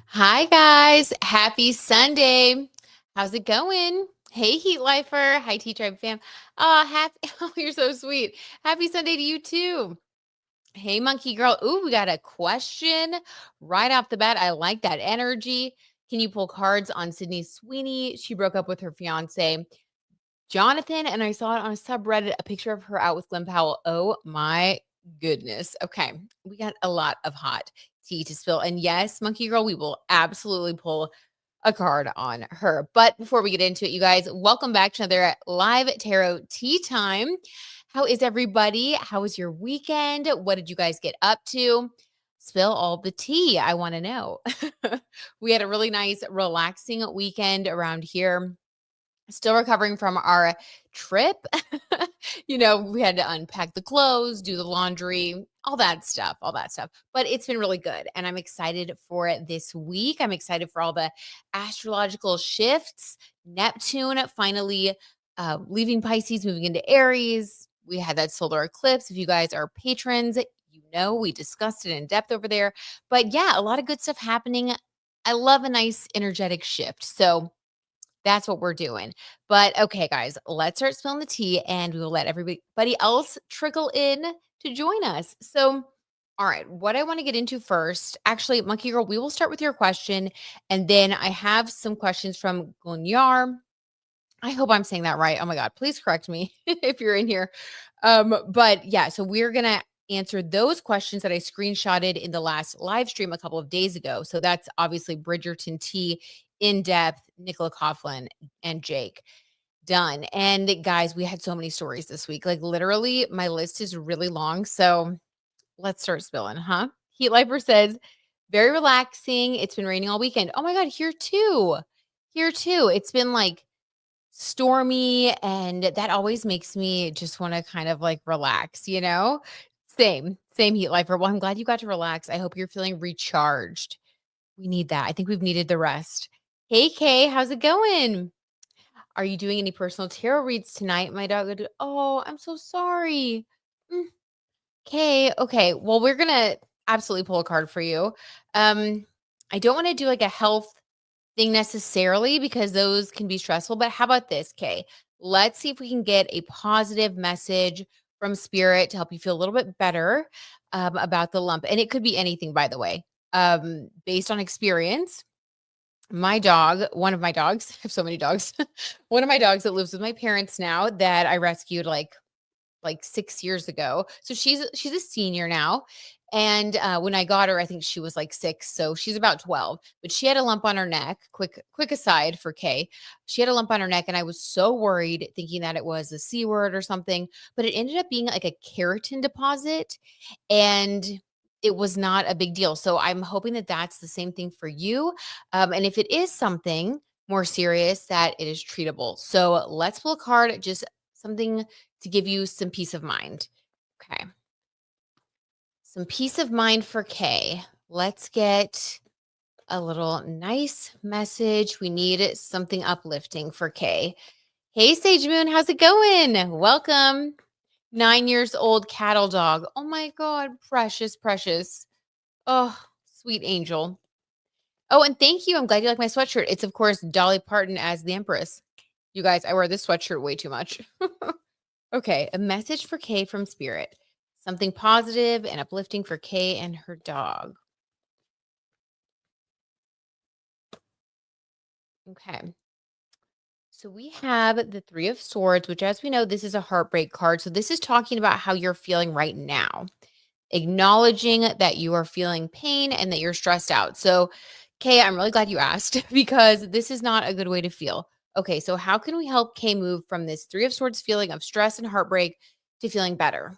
Hi, guys. Happy Sunday. How's it going? Hey, Heat Lifer. Hi, Tea Tribe fam. Happy. Oh, you're so sweet. Happy Sunday to you, too. Hey, Monkey Girl. Ooh, we got a question right off the bat. I like that energy. Can you pull cards on Sydney Sweeney? She broke up with her fiance, Jonathan, and I saw it on a subreddit, a picture of her out with Glenn Powell. Oh my goodness. Okay. We got a lot of hot tea to spill. And yes, Monkey Girl, we will absolutely pull a card on her. But before we get into it, you guys, welcome back to another live tarot tea time. How is everybody? How was your weekend? What did you guys get up to? Spill all the tea. I want to know. We had a really nice, relaxing weekend around here. Still recovering from our trip. We had to unpack the clothes, do the laundry, all that stuff, all that stuff. But it's been really good. And I'm excited for this week. I'm excited for all the astrological shifts. Neptune finally leaving Pisces, moving into Aries. We had that solar eclipse. If you guys are patrons, we discussed it in depth over there. But yeah, a lot of good stuff happening. I love a nice energetic shift. So, that's what we're doing. But okay, guys, let's start spilling the tea and we will let everybody else trickle in to join us. So, all right, what I want to get into first, actually, Monkey Girl, we will start with your question. And then I have some questions from Gunyar. I hope I'm saying that right. Oh my God, please correct me if you're in here. But yeah, so we're going to answer those questions that I screenshotted in the last live stream a couple of days ago. So that's obviously Bridgerton T, In Depth, Nicola Coughlin, and Jake. Done. And guys, we had so many stories this week. Like literally, my list is really long. So let's start spilling, huh? Heat Lifer says, very relaxing. It's been raining all weekend. Oh my God, here too. Here too. It's been like stormy, and that always makes me just want to kind of like relax. Same Heat Lifer. Well, I'm glad you got to relax. I hope you're feeling recharged. We need that. I think we've needed the rest. Hey, Kay, how's it going? Are you doing any personal tarot reads tonight? My dog would, oh, I'm so sorry. Mm, Kay, okay. Well, we're gonna absolutely pull a card for you. I don't want to do like a health thing necessarily because those can be stressful. But how about this, Kay? Let's see if we can get a positive message from spirit to help you feel a little bit better about the lump. And it could be anything, by the way. Based on experience, my dog, one of my dogs, I have so many dogs, one of my dogs that lives with my parents now that I rescued like 6 years ago. So she's a senior now, and, when I got her, I think she was, like, 6, so she's about 12, but she had a lump on her neck. Quick aside for Kay. She had a lump on her neck, and I was so worried thinking that it was a C word or something, but it ended up being, like, a keratin deposit, and it was not a big deal. So I'm hoping that that's the same thing for you, and if it is something more serious, that it is treatable. So let's pull a card, just something to give you some peace of mind. Okay. Some peace of mind for Kay. Let's get a little nice message. We need something uplifting for Kay. Hey, Sage Moon, how's it going? Welcome. 9 years old cattle dog. Oh my God, precious, precious. Oh, sweet angel. Oh, and thank you. I'm glad you like my sweatshirt. It's, of course, Dolly Parton as the Empress. You guys, I wear this sweatshirt way too much. Okay, a message for Kay from Spirit. Something positive and uplifting for Kay and her dog. Okay. So we have the Three of Swords, which, as we know, this is a heartbreak card. So this is talking about how you're feeling right now, acknowledging that you are feeling pain and that you're stressed out. So, Kay, I'm really glad you asked because this is not a good way to feel. Okay, so how can we help Kay move from this Three of Swords feeling of stress and heartbreak to feeling better?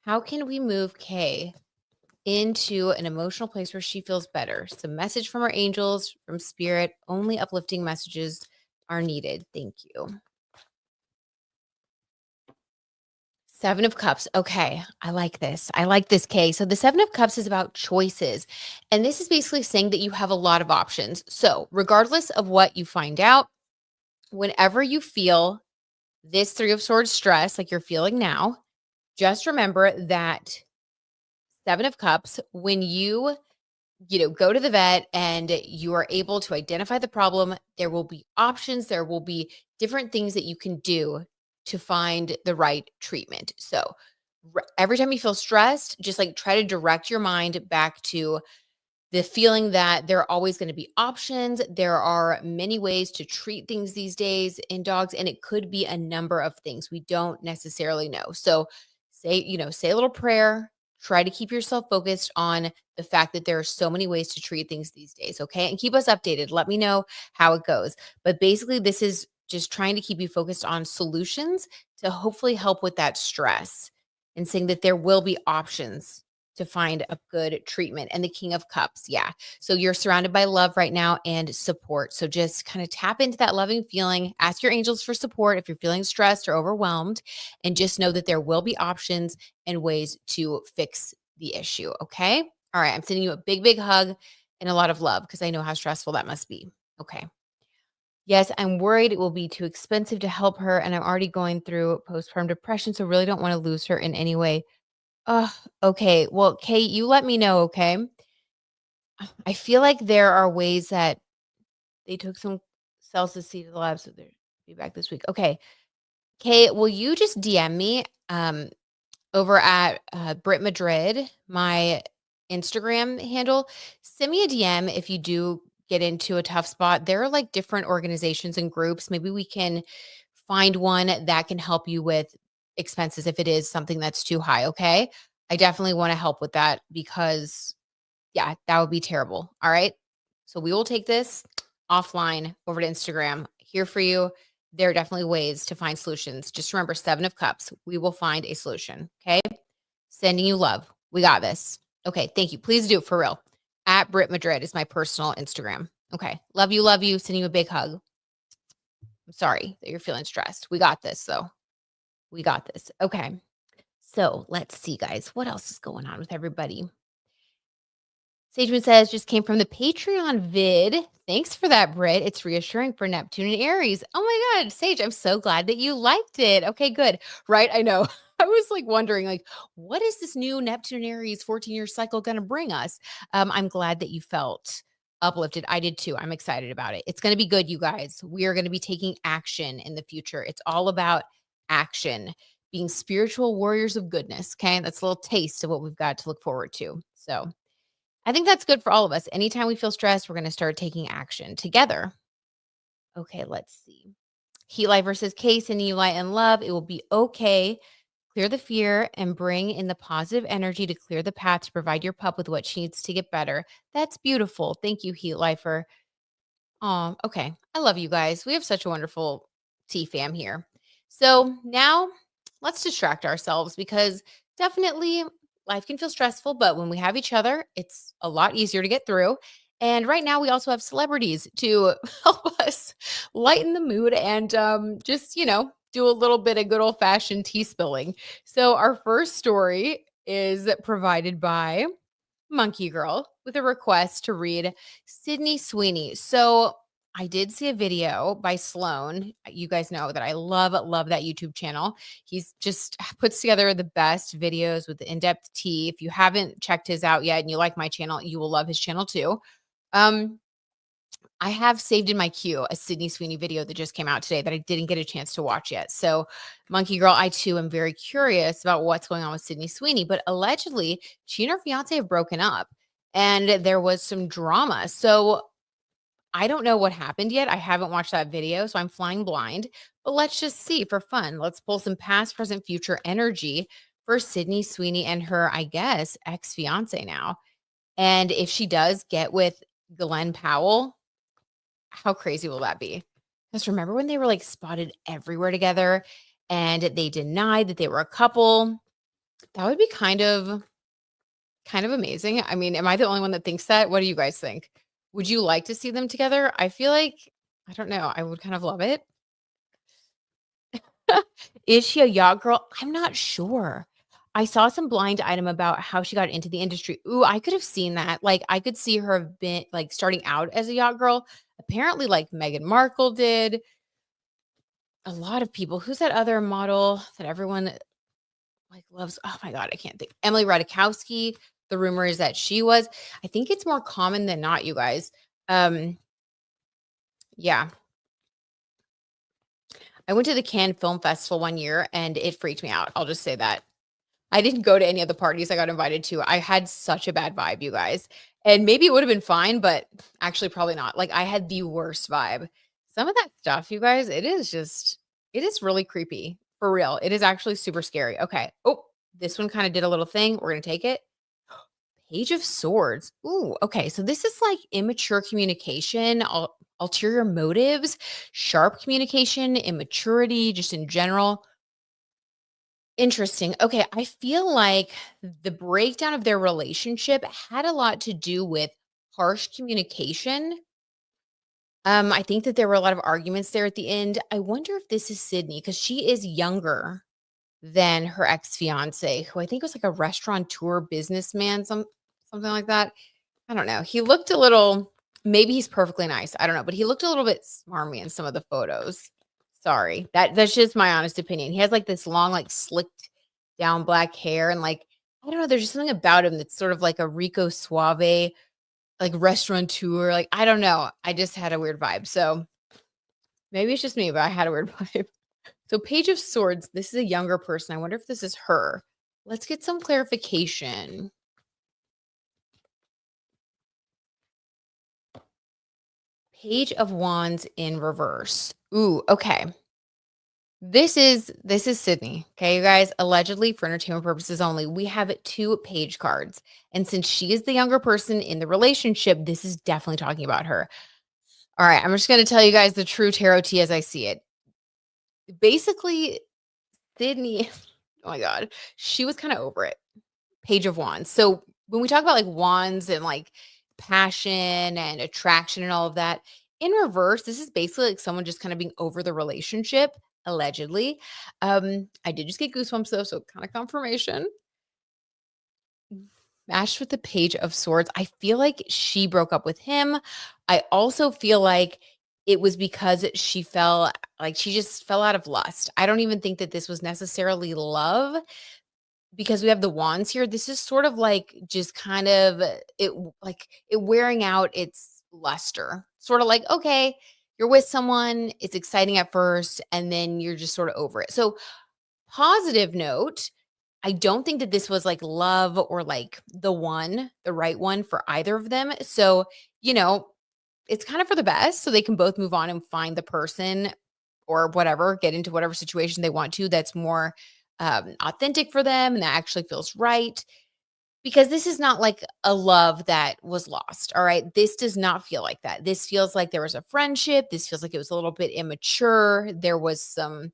How can we move Kay into an emotional place where she feels better? Some message from our angels, from spirit. Only uplifting messages are needed. Thank you. Seven of Cups. Okay. I like this. I like this, Kay. So the Seven of Cups is about choices. And this is basically saying that you have a lot of options. So, regardless of what you find out, whenever you feel this Three of Swords stress, like you're feeling now, just remember that Seven of Cups, when you go to the vet and you are able to identify the problem, there will be options, there will be different things that you can do to find the right treatment. So, every time you feel stressed, just like try to direct your mind back to the feeling that there are always going to be options. There are many ways to treat things these days in dogs, and it could be a number of things we don't necessarily know. So say a little prayer, try to keep yourself focused on the fact that there are so many ways to treat things these days. Okay. And keep us updated. Let me know how it goes. But basically, this is just trying to keep you focused on solutions to hopefully help with that stress and saying that there will be options to find a good treatment. And the King of Cups, yeah. So you're surrounded by love right now and support. So just kind of tap into that loving feeling. Ask your angels for support if you're feeling stressed or overwhelmed. And just know that there will be options and ways to fix the issue. Okay. All right. I'm sending you a big, big hug and a lot of love because I know how stressful that must be. Okay. Yes, I'm worried it will be too expensive to help her. And I'm already going through postpartum depression. So really don't want to lose her in any way. Oh, okay. Well, Kate, you let me know, okay? I feel like there are ways that they took some cells to see to the lab, so they'll be back this week. Okay. Kate, will you just DM me over at Brit Madrid, my Instagram handle? Send me a DM if you do get into a tough spot. There are like different organizations and groups. Maybe we can find one that can help you with expenses if it is something that's too high. Okay. I definitely want to help with that because yeah, that would be terrible. All right. So we will take this offline over to Instagram. Here for you. There are definitely ways to find solutions. Just remember, 7 of Cups. We will find a solution. Okay. Sending you love. We got this. Okay. Thank you. Please do for real. At Brit Madrid is my personal Instagram. Okay. Love you. Love you. Sending you a big hug. I'm sorry that you're feeling stressed. We got this though. We got this. Okay. So let's see, guys. What else is going on with everybody? Sageman says, just came from the Patreon vid. Thanks for that, Britt. It's reassuring for Neptune and Aries. Oh my God, Sage, I'm so glad that you liked it. Okay, good. Right? I know. I was like wondering, like, what is this new Neptune and Aries 14-year cycle going to bring us? I'm glad that you felt uplifted. I did too. I'm excited about it. It's going to be good, you guys. We are going to be taking action in the future. It's all about action, being spiritual warriors of goodness. Okay. That's a little taste of what we've got to look forward to. So, I think that's good for all of us. Anytime we feel stressed, we're going to start taking action together. Okay, let's see. Heat Light versus Case and you light and love. It will be okay. Clear the fear and bring in the positive energy to clear the path to provide your pup with what she needs to get better. That's beautiful. Thank you, Heat Lifer. Oh, okay. I love you guys. We have such a wonderful T fam here. So now let's distract ourselves because definitely life can feel stressful, but when we have each other, it's a lot easier to get through. And right now, we also have celebrities to help us lighten the mood and just, do a little bit of good old fashioned tea spilling. So, our first story is provided by Monkey Girl with a request to read Sydney Sweeney. So I did see a video by Sloan. You guys know that I love that YouTube channel. He's just puts together the best videos with the in-depth tea. If you haven't checked his out yet and you like my channel, you will love his channel too. Um, I have saved in my queue a Sydney Sweeney video that just came out today that I didn't get a chance to watch yet. So, Monkey Girl, I too am very curious about what's going on with Sydney Sweeney. But allegedly, she and her fiance have broken up and there was some drama. So, I don't know what happened yet. I haven't watched that video, so I'm flying blind. But let's just see for fun. Let's pull some past, present, future energy for Sydney Sweeney and her, I guess, ex fiance now. And if she does get with Glenn Powell, how crazy will that be? Because remember when they were like spotted everywhere together and they denied that they were a couple? That would be kind of amazing. I mean, am I the only one that thinks that? What do you guys think? Would you like to see them together? I feel like, I don't know, I would kind of love it. Is she a yacht girl? I'm not sure. I saw some blind item about how she got into the industry. Ooh, I could have seen that. Like, I could see her have been like starting out as a yacht girl. Apparently, like Meghan Markle did. A lot of people. Who's that other model that everyone like loves? Oh my God, I can't think. Emily Ratajkowski. The rumor is that she was. I think it's more common than not, you guys. Um, yeah. I went to the Cannes Film Festival one year and it freaked me out. I'll just say that. I didn't go to any of the parties I got invited to. I had such a bad vibe, you guys. And maybe it would have been fine, but actually probably not. Like I had the worst vibe. Some of that stuff, you guys, it is really creepy. For real. It is actually super scary. Okay. Oh, this one kind of did a little thing. We're going to take it. Page of Swords. Ooh, okay. So this is like immature communication, ulterior motives, sharp communication, immaturity, just in general. Interesting. Okay, I feel like the breakdown of their relationship had a lot to do with harsh communication. I think that there were a lot of arguments there at the end. I wonder if this is Sydney because she is younger than her ex-fiance, who I think was like a restaurateur businessman, something like that. I don't know. He looked a little, maybe he's perfectly nice. I don't know, but he looked a little bit smarmy in some of the photos. Sorry. That's just my honest opinion. He has like this long, like slicked down black hair and like I don't know, there's just something about him that's sort of like a Rico Suave, like restaurateur. Like, I don't know. I just had a weird vibe. So maybe it's just me, but I had a weird vibe. So Page of Swords, this is a younger person. I wonder if this is her. Let's get some clarification. Page of Wands in reverse. Ooh, okay. This is Sydney. Okay, you guys, allegedly for entertainment purposes only. We have two page cards. And since she is the younger person in the relationship, this is definitely talking about her. All right, I'm just going to tell you guys the true tarot tea as I see it. Basically, Sydney, oh my god, she was kind of over it. Page of Wands. So when we talk about like wands and like passion and attraction and all of that, in reverse, this is basically like someone just kind of being over the relationship, allegedly. I did just get goosebumps though, so kind of confirmation. Matched with the Page of Swords. I feel like she broke up with him. I also feel like it was because she fell like she just fell out of lust. I don't even think that this was necessarily love because we have the wands here. This is sort of like just kind of like it wearing out its luster. Sort of like, okay, you're with someone, it's exciting at first, and then you're just sort of over it. So, positive note, I don't think that this was like love or like the right one for either of them. So, you know, it's kind of for the best so they can both move on and find the person or whatever, get into whatever situation they want to that's more authentic for them and that actually feels right. Because this is not like a love that was lost. All right. This does not feel like that. This feels like there was a friendship. This feels like it was a little bit immature. There was some,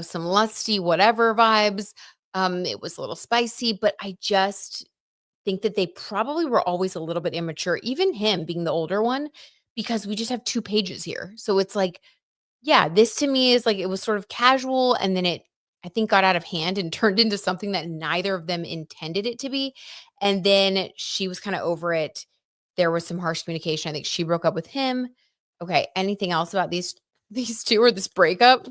some lusty whatever vibes. It was a little spicy, but I just think that they probably were always a little bit immature, even him being the older one, because we just have two pages here. So it's like, yeah, this to me is like it was sort of casual and then it I think got out of hand and turned into something that neither of them intended it to be. And then she was kind of over it. There was some harsh communication. I think she broke up with him. Okay, anything else about these two or this breakup?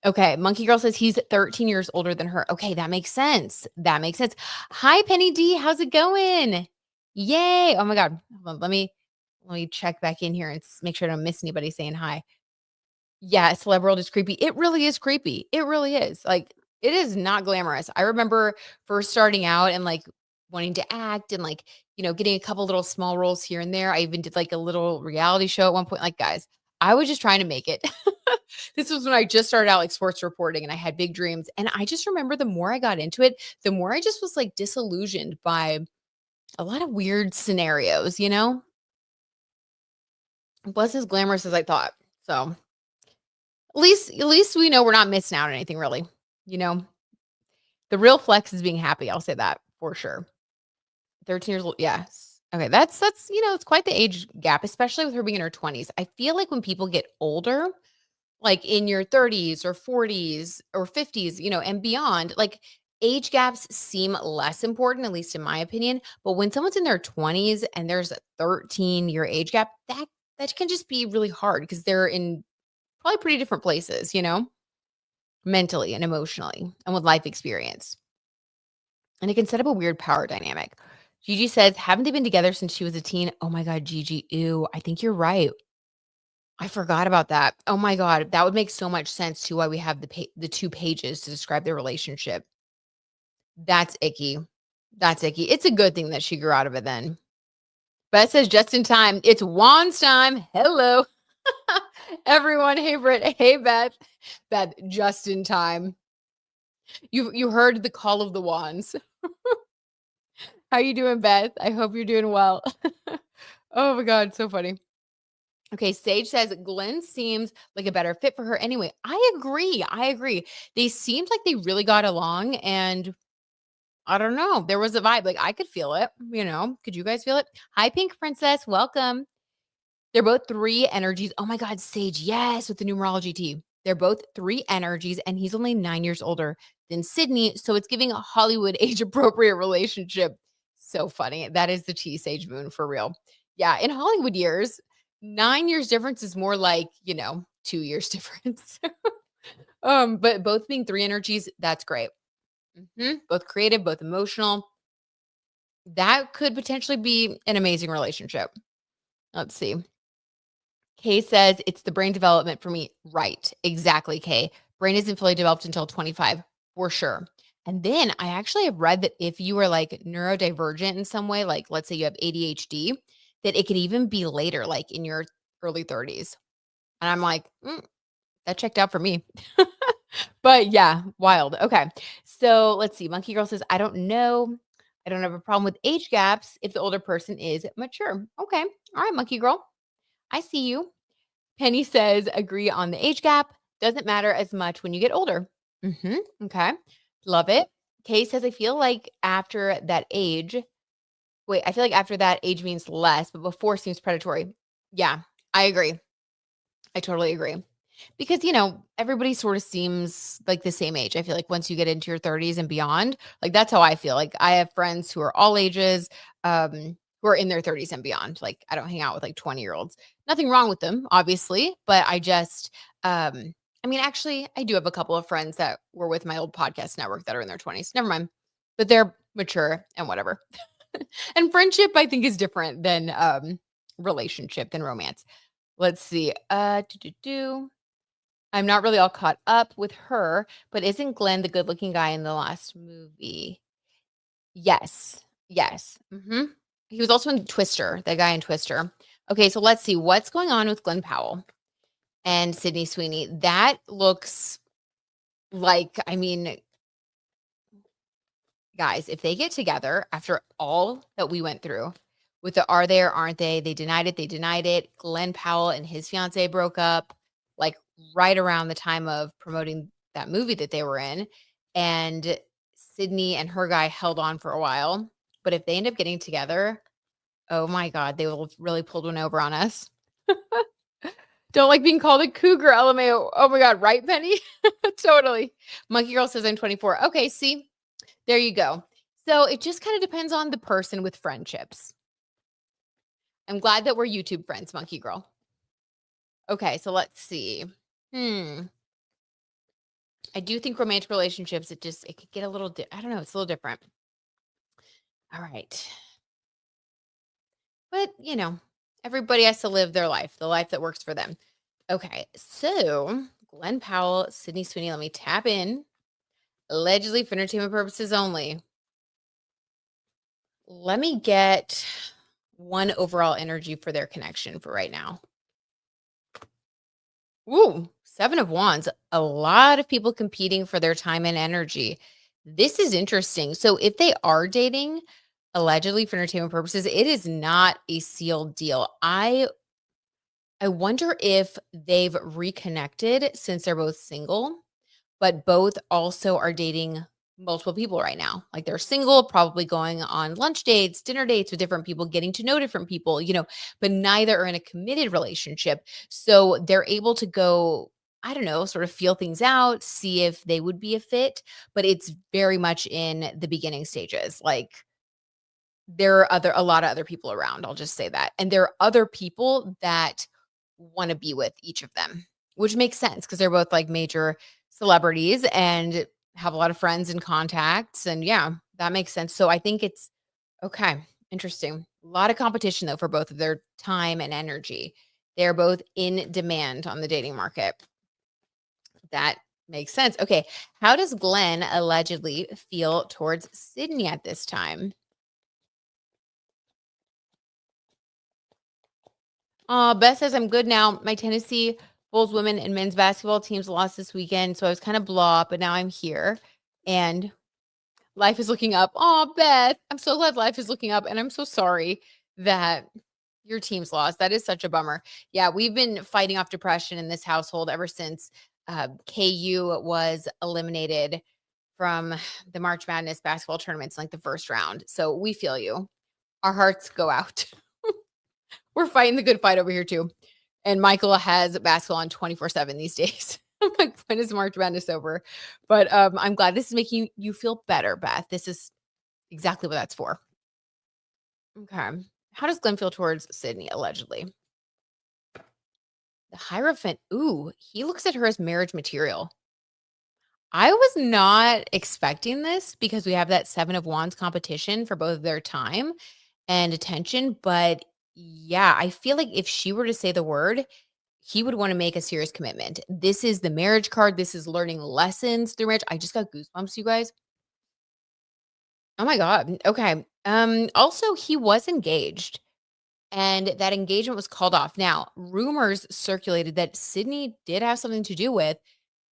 Okay, Monkey Girl says he's 13 years older than her. Okay, that makes sense. That makes sense. Hi Penny D, how's it going? Yay. Oh my god. Hold on, let me check back in here and make sure I don't miss anybody saying hi. Yeah, celeb world is creepy. It really is creepy. It really is. Like, it is not glamorous. I remember first starting out and like wanting to act and like, getting a couple little small roles here and there. I even did like a little reality show at one point. Like, guys, I was just trying to make it. This was when I just started out like sports reporting and I had big dreams. And I just remember the more I got into it, the more I just was like disillusioned by a lot of weird scenarios. It wasn't as glamorous as I thought. So at least we know we're not missing out on anything really. You know, the real flex is being happy. I'll say that for sure. 13 years old. Yes. Okay. That's it's quite the age gap, especially with her being in her 20s. I feel like when people get older, like in your 30s or 40s or 50s, and beyond, like age gaps seem less important, at least in my opinion. But when someone's in their 20s and there's a 13-year age gap, that can just be really hard because they're in probably pretty different places, mentally and emotionally and with life experience. and it can set up a weird power dynamic. Gigi says, haven't they been together since she was a teen? Oh my God, Gigi. Ew, I think you're right. I forgot about that. Oh my God. That would make so much sense to why we have the 2 pages to describe their relationship. That's icky. That's icky. It's a good thing that she grew out of it then. Beth says just in time. It's Juan's time. Hello. Everyone. Hey, Britt. Hey, Beth. Beth, just in time. You heard the call of the wands. How you doing, Beth? I hope you're doing well. Oh my God, so funny. Okay, Sage says Glenn seems like a better fit for her anyway. I agree. I agree. They seemed like they really got along, and I don't know. There was a vibe. Like I could feel it, you know. Could you guys feel it? Hi, Pink Princess. Welcome. They're both 3 energies. Oh my God, Sage. Yes, with the numerology T. They're both 3 energies, and he's only 9 years older than Sydney. So it's giving a Hollywood age appropriate relationship. So funny. That is the T Sage Moon for real. Yeah, in Hollywood years, 9 years difference is more like, 2 years difference. But both being 3 energies, that's great. Both creative, both emotional. That could potentially be an amazing relationship. Let's see. Kay says it's the brain development for me. Right. Exactly, Kay. Brain isn't fully developed until 25, for sure. And then I actually have read that if you are like neurodivergent in some way, like let's say you have ADHD, that it could even be later, like in your early 30s. And I'm like, that checked out for me. But yeah, wild. Okay. So let's see. Monkey Girl says, I don't know. I don't have a problem with age gaps if the older person is mature. Okay. All right, Monkey Girl. I see you. Penny says, agree on the age gap. Doesn't matter as much when you get older. Okay. Love it. Kay says, I feel like after that age, I feel like after that age means less, but before seems predatory. Yeah, I agree. I totally agree. Because, everybody sort of seems like the same age. I feel like once you get into your 30s and beyond, like that's how I feel. Like I have friends who are all ages, who are in their 30s and beyond. Like I don't hang out with like 20-year-olds. Nothing wrong with them, obviously, but I just I mean, actually, I do have a couple of friends that were with my old podcast network that are in their 20s. Never mind. But they're mature and whatever. And friendship, I think, is different than relationship than romance. Let's see. I'm not really all caught up with her, but isn't Glenn the good-looking guy in the last movie? Yes. Yes. He was also in Twister, the guy in Twister. Okay, so let's see what's going on with Glenn Powell and Sydney Sweeney. That looks like, I mean, guys, if they get together after all that we went through with the are they or aren't they denied it, they denied it. Glenn Powell and his fiance broke up like right around the time of promoting that movie that they were in. And Sydney and her guy held on for a while. But if they end up getting together, oh my God, they will have really pulled one over on us. Don't like being called a cougar, LMAO. Oh my God, right, Penny? Totally. Monkey Girl says I'm 24. Okay, see, there you go. So it just kind of depends on the person with friendships. I'm glad that we're YouTube friends, Monkey Girl. Okay, so let's see. I do think romantic relationships, it could get a little, I don't know, it's a little different. All right. But, everybody has to live their life, the life that works for them. Okay, so Glenn Powell, Sydney Sweeney, let me tap in. Allegedly for entertainment purposes only. Let me get one overall energy for their connection for right now. Ooh, 7 of Wands. A lot of people competing for their time and energy. This is interesting. So if they are dating, allegedly for entertainment purposes, it is not a sealed deal. I wonder if they've reconnected since they're both single, but both also are dating multiple people right now. Like they're single, probably going on lunch dates, dinner dates with different people, getting to know different people, but neither are in a committed relationship. So they're able to go, I don't know, sort of feel things out, see if they would be a fit, but it's very much in the beginning stages. Like there are a lot of other people around. I'll just say that. And there are other people that want to be with each of them, which makes sense because they're both like major celebrities and have a lot of friends and contacts. And yeah, That makes sense. So I think it's okay. Interesting. A lot of competition though for both of their time and energy. They're both in demand on the dating market. That makes sense. Okay. How does Glenn allegedly feel towards Sydney at this time? Beth says, I'm good now. My Tennessee Bulls women and men's basketball teams lost this weekend. So I was kind of blah, but now I'm here and life is looking up. Oh, Beth, I'm so glad life is looking up. And I'm so sorry that your team's lost. That is such a bummer. Yeah, we've been fighting off depression in this household ever since KU was eliminated from the March Madness basketball tournaments, like the first round. So we feel you. Our hearts go out. We're fighting the good fight over here too. And Michael has basketball on 24/7 these days. I'm like, when is March Madness over? But I'm glad this is making you feel better, Beth. This is exactly what that's for. Okay. How does Glenn feel towards Sydney, allegedly? The Hierophant. Ooh, he looks at her as marriage material. I was not expecting this because we have that Seven of Wands competition for both their time and attention. But yeah, I feel like if she were to say the word, he would want to make a serious commitment. This is the marriage card. This is learning lessons through marriage. I just got goosebumps, you guys. Oh my God. Okay. Also, he was engaged and that engagement was called off. Now, rumors circulated that Sydney did have something to do with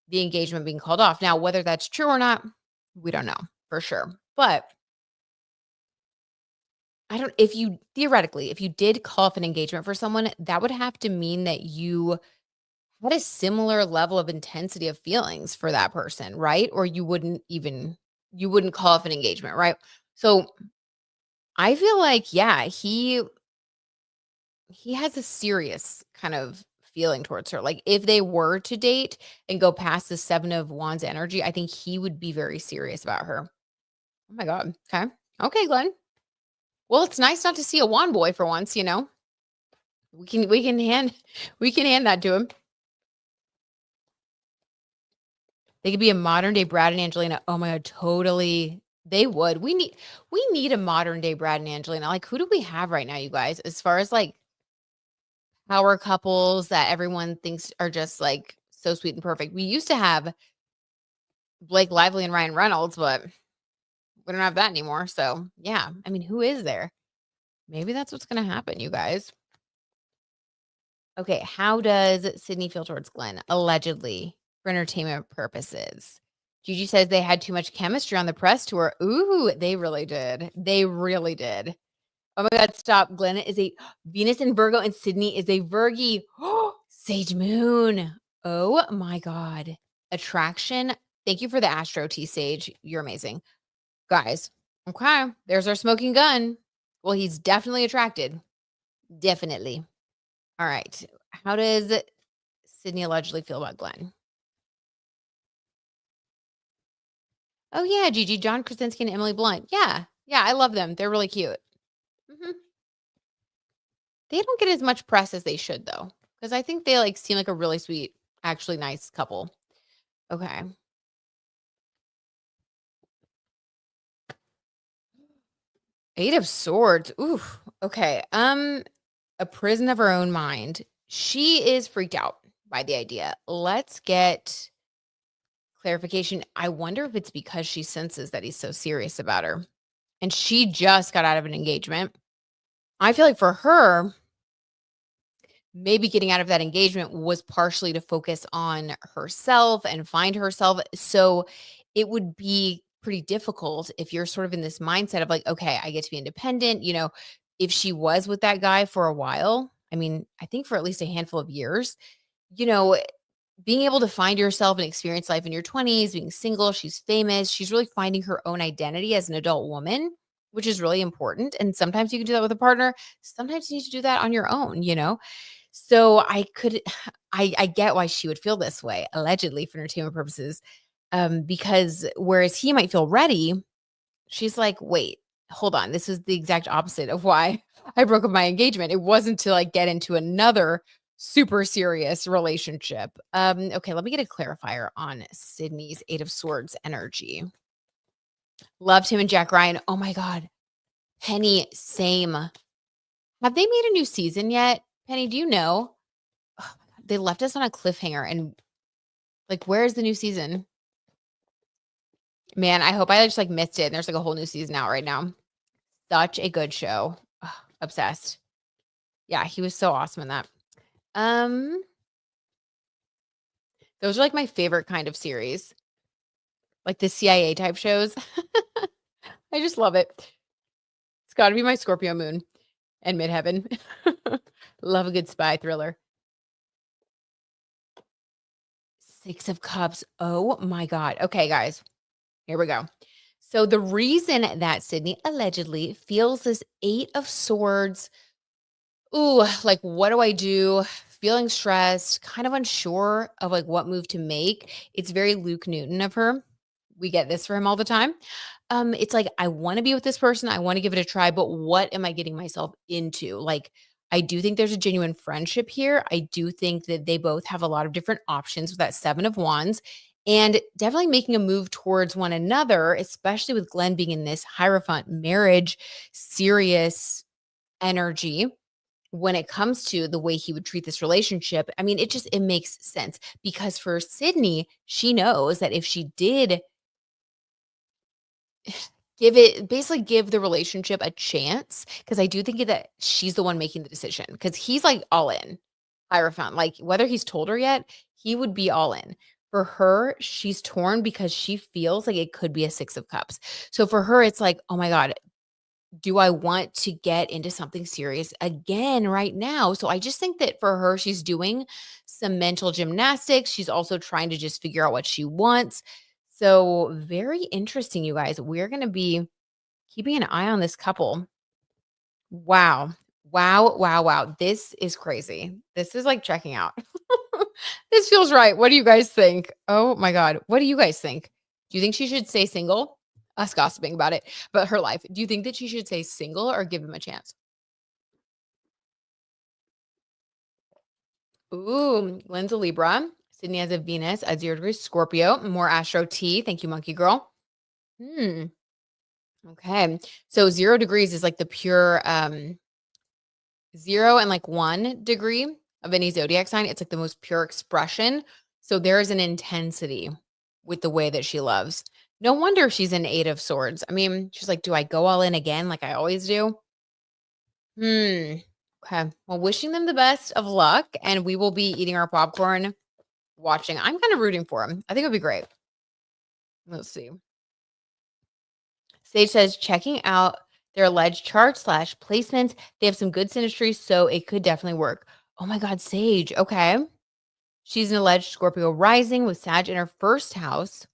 the engagement being called off. Now, whether that's true or not, we don't know for sure. But I don't, if you theoretically, if you did call off an engagement for someone, that would have to mean that you had a similar level of intensity of feelings for that person, right? Or you wouldn't call off an engagement, right? So I feel like, yeah, he has a serious kind of feeling towards her. Like if they were to date and go past the Seven of Wands energy, I think he would be very serious about her. Oh my God. Okay. Okay, Glenn. Well, it's nice not to see a wand boy for once, you know. We can hand we can hand that to him. They could be a modern day Brad and Angelina. Oh my God, totally. They would. We need a modern day Brad and Angelina. Like, who do we have right now, you guys? As far as like power couples that everyone thinks are just like so sweet and perfect. We used to have Blake Lively and Ryan Reynolds, but we don't have that anymore. So yeah, I mean, who is there? Maybe that's what's gonna happen, you guys. Okay, how does Sydney feel towards Glenn? Allegedly, for entertainment purposes. Gigi says they had too much chemistry on the press tour. Ooh, they really did. They really did. Oh my God, stop. Glenn is a Venus in Virgo and Sydney is a Virgie. Sage Moon. Oh my God. Attraction. Thank you for the Astro T Sage. You're amazing. Guys, okay. There's our smoking gun. Well, he's definitely attracted. Definitely. All right. How does Sydney allegedly feel about Glenn? Oh yeah, Gigi, John Krasinski and Emily Blunt. Yeah. Yeah, I love them. They're really cute. Mhm. They don't get as much press as they should though, because I think they like seem like a really sweet, actually nice couple. Okay. 8 of Swords. Ooh. Okay. A prison of her own mind. She is freaked out by the idea. Let's get clarification. I wonder if it's because she senses that he's so serious about her. And she just got out of an engagement. I feel like for her, maybe getting out of that engagement was partially to focus on herself and find herself. So it would be pretty difficult if you're sort of in this mindset of like, okay, I get to be independent. You know, if she was with that guy for a while, I mean, I think for at least a handful of years, you know, being able to find yourself and experience life in your 20s, being single, she's famous, she's really finding her own identity as an adult woman, which is really important. And sometimes you can do that with a partner. Sometimes you need to do that on your own, you know? So I could I get why she would feel this way, allegedly for entertainment purposes. Because whereas he might feel ready, she's like, wait, hold on. This is the exact opposite of why I broke up my engagement. It wasn't to like get into another super serious relationship. Okay, let me get a clarifier on Sydney's Eight of Swords energy. Loved him and Jack Ryan. Oh my God. Penny, same. Have they made a new season yet? Penny, do you know? Ugh, they left us on a cliffhanger and like, where's the new season? Man, I hope I just like missed it. And there's like a whole new season out right now. Such a good show. Ugh, obsessed. Yeah, he was so awesome in that. Um, those are like my favorite kind of series, like the CIA type shows. I just love it. It's got to be my Scorpio moon and midheaven. Love a good spy thriller. Six of Cups. Oh my God. Okay, guys, here we go. So the reason that Sydney allegedly feels this Eight of Swords, ooh, like what do I do? Feeling stressed, kind of unsure of like what move to make. It's very Luke Newton of her. We get this for him all the time. It's like I want to be with this person, I want to give it a try, but what am I getting myself into? Like I do think there's a genuine friendship here. I do think that they both have a lot of different options with that 7 of wands and definitely making a move towards one another, especially with Glenn being in this Hierophant marriage serious energy when it comes to the way he would treat this relationship. I mean, it makes sense because for Sydney, she knows that if she did give the relationship a chance, because I do think that she's the one making the decision because he's like all in. Hierophant, like whether he's told her yet, he would be all in. For her, she's torn because she feels like it could be a 6 of cups. So for her, it's like, oh my God, do I want to get into something serious again right now? So I just think that for her, she's doing some mental gymnastics. She's also trying to just figure out what she wants. So very interesting, you guys. We're going to be keeping an eye on this couple. Wow. Wow. Wow. Wow. This is crazy. This is like checking out. This feels right. What do you guys think? Oh my God. What do you guys think? Do you think she should stay single? Us gossiping about it, but her life. Do you think that she should stay single or give him a chance? Ooh, Lynn's a Libra. Sydney has a Venus at 0 degrees Scorpio. More Astro T. Thank you, Monkey Girl. Hmm. Okay. So 0 degrees is like the pure 0 and like 1 degree of any zodiac sign. It's like the most pure expression. So there's an intensity with the way that she loves. No wonder she's an 8 of swords. I mean, she's like, do I go all in again like I always do? Hmm. Okay. Well, wishing them the best of luck, and we will be eating our popcorn, watching. I'm kind of rooting for them. I think it'll be great. Let's see. Sage says checking out their alleged chart slash placements. They have some good synastry, so it could definitely work. Oh my God, Sage. Okay. She's an alleged Scorpio rising with Sag in her first house.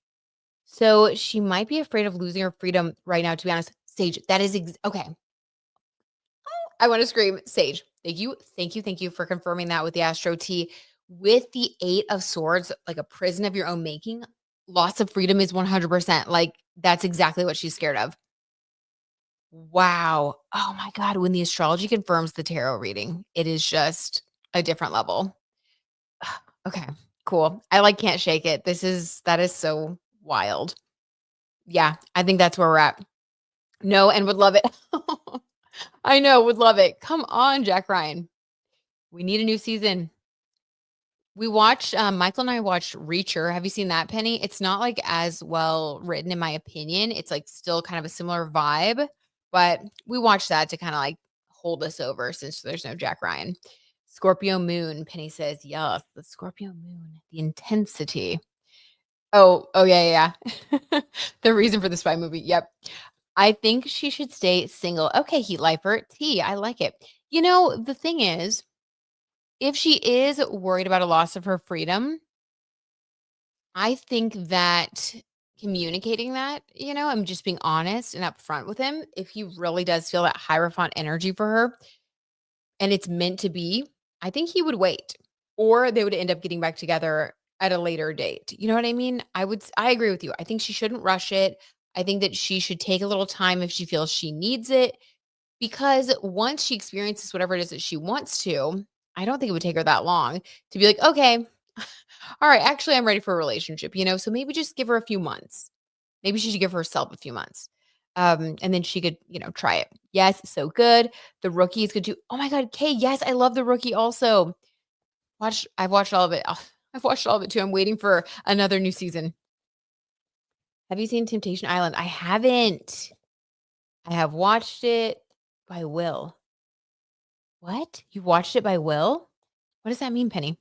So she might be afraid of losing her freedom right now, to be honest. Sage, that is okay. I want to scream, Sage. Thank you. Thank you. Thank you for confirming that with the Astro T. With the 8 of swords, like a prison of your own making, loss of freedom is 100%. Like, that's exactly what she's scared of. Wow. Oh my God. When the astrology confirms the tarot reading, it is just a different level. Okay, cool. I like can't shake it. That is so wild. Yeah, I think that's where we're at. No, and would love it. I know, would love it. Come on, Jack Ryan. We need a new season. We watched, Michael and I watched Reacher. Have you seen that, Penny? It's not like as well written, in my opinion. It's like still kind of a similar vibe, but we watched that to kind of like hold us over since there's no Jack Ryan. Scorpio moon, Penny says, yes, the Scorpio moon, the intensity. Oh, yeah, yeah, yeah. The reason for the spy movie. Yep. I think she should stay single. Okay, Heat Lifer, T, I like it. You know, the thing is, if she is worried about a loss of her freedom, I think that communicating that, I'm just being honest and upfront with him. If he really does feel that Hierophant energy for her and it's meant to be, I think he would wait, or they would end up getting back together at a later date. You know what I mean? I agree with you. I think she shouldn't rush it. I think that she should take a little time if she feels she needs it, because once she experiences whatever it is that she wants to, I don't think it would take her that long to be like, okay, all right, actually, I'm ready for a relationship, So maybe just give her a few months. Maybe she should give herself a few months. And then she could, try it. Yes, so good. The Rookie is good too. Oh my God, Kay, yes, I love The Rookie also. I've watched all of it. I've watched all of it too. I'm waiting for another new season. Have you seen Temptation Island? I haven't. I have watched it by will. What? You watched it by will? What does that mean, Penny?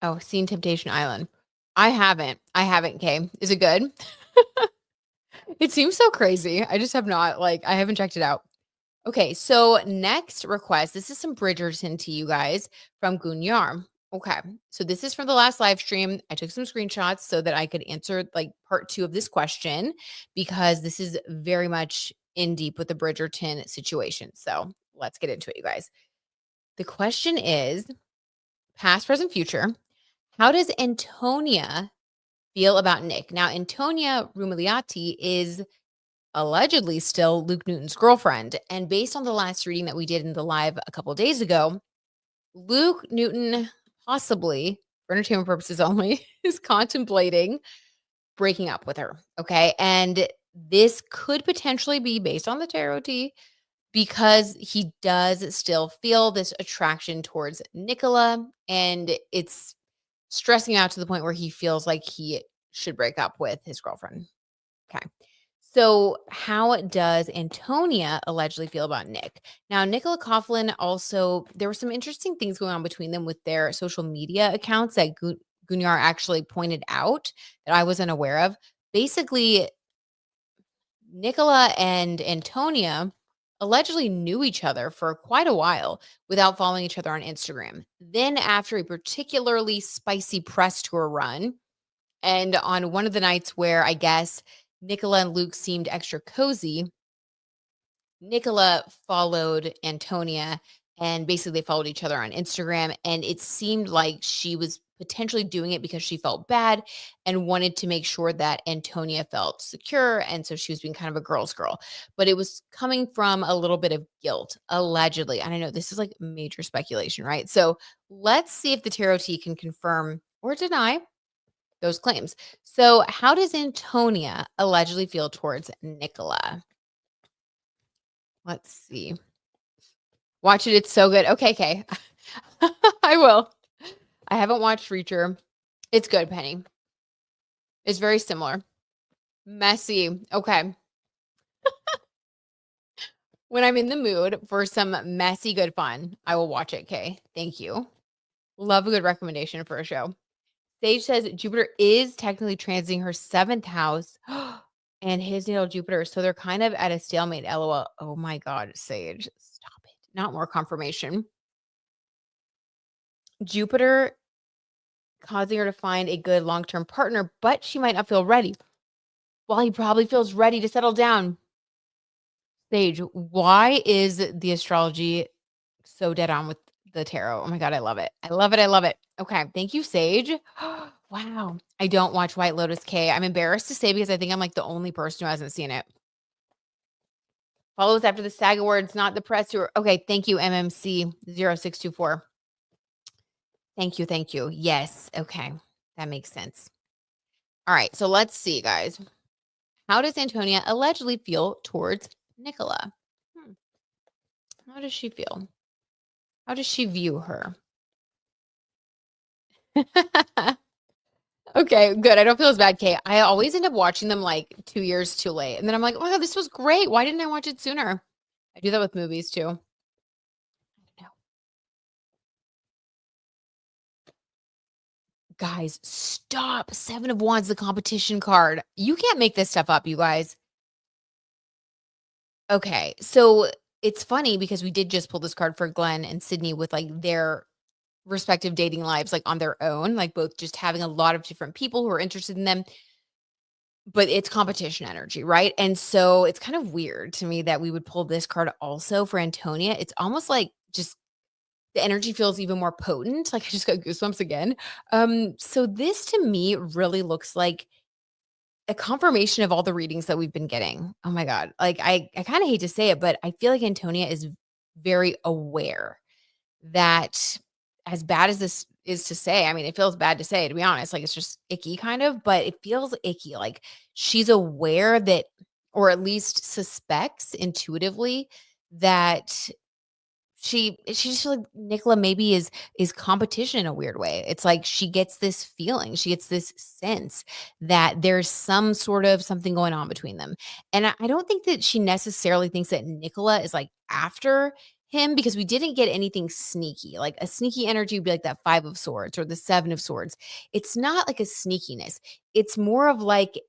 Oh, seen Temptation Island. I haven't. I haven't, Kay. Is it good? It seems so crazy. I just have not, I haven't checked it out. Okay, so next request. This is some Bridgerton to you guys from Gunyar. Okay, so this is from the last live stream. I took some screenshots so that I could answer part 2 of this question because this is very much in deep with the Bridgerton situation. So let's get into it, you guys. The question is past, present, future. How does Antonia feel about Nick? Now, Antonia Rumiliati is allegedly still Luke Newton's girlfriend. And based on the last reading that we did in the live a couple of days ago, Luke Newton possibly, for entertainment purposes only, is contemplating breaking up with her. Okay. And this could potentially be based on the tarot tea because he does still feel this attraction towards Nicola. And it's stressing out to the point where he feels like he should break up with his girlfriend. Okay. So, how does Antonia allegedly feel about Nick? Now, Nicola Coughlin also, there were some interesting things going on between them with their social media accounts that Gunyar actually pointed out that I wasn't aware of. Basically, Nicola and Antonia allegedly knew each other for quite a while without following each other on Instagram. Then, after a particularly spicy press tour run, and on one of the nights where I guess Nicola and Luke seemed extra cozy, Nicola followed Antonia and basically they followed each other on Instagram. And it seemed like she was potentially doing it because she felt bad and wanted to make sure that Antonia felt secure. And so she was being kind of a girl's girl. But it was coming from a little bit of guilt, allegedly. And I know this is like major speculation, right? So let's see if the tarot tea can confirm or deny those claims. So, how does Antonia allegedly feel towards Nicola? Let's see. Watch it. It's so good. Okay. I will. I haven't watched Reacher. It's good, Penny. It's very similar. Messy. Okay. When I'm in the mood for some messy good fun, I will watch it, okay? Thank you. Love a good recommendation for a show. Sage says Jupiter is technically transiting her 7th house and his natal Jupiter. So they're kind of at a stalemate. LOL. Oh my God, Sage. Stop it. Not more confirmation. Jupiter causing her to find a good long-term partner, but she might not feel ready. While he probably feels ready to settle down. Sage, why is the astrology so dead on with the tarot? Oh my God, I love it. I love it. I love it. Okay. Thank you, Sage. Wow. I don't watch White Lotus K. I'm embarrassed to say because I think I'm like the only person who hasn't seen it. Follow us after the SAG Awards, not the press tour. Okay. Thank you, MMC 0624. Thank you. Thank you. Yes. Okay. That makes sense. All right. So let's see, guys. How does Antonia allegedly feel towards Nicola? How does she feel? How does she view her? Okay, good. I don't feel as bad, Kate. I always end up watching them like 2 years too late. And then I'm like, oh my God, this was great. Why didn't I watch it sooner? I do that with movies too. No. Guys, stop. 7 of Wands, the competition card. You can't make this stuff up, you guys. Okay, so it's funny because we did just pull this card for Glenn and Sydney with like their respective dating lives, like on their own, like both just having a lot of different people who are interested in them. But it's competition energy, right? And so it's kind of weird to me that we would pull this card also for Antonia. It's almost like just the energy feels even more potent. Like I just got goosebumps again. So this to me really looks like a confirmation of all the readings that we've been getting. Oh my God. Like I kind of hate to say it, but I feel like Antonia is very aware that as bad as this is to say. I mean, it feels bad to say, to be honest. Like, it's just icky kind of, but it feels icky. Like, she's aware that, or at least suspects intuitively that she just feel like Nicola maybe is competition in a weird way. It's like she gets this feeling, she gets this sense that there's some sort of something going on between them. And I don't think that she necessarily thinks that Nicola is like after him because we didn't get anything sneaky. Like a sneaky energy would be like that 5 of swords or the 7 of swords. It's not like a sneakiness. It's more of like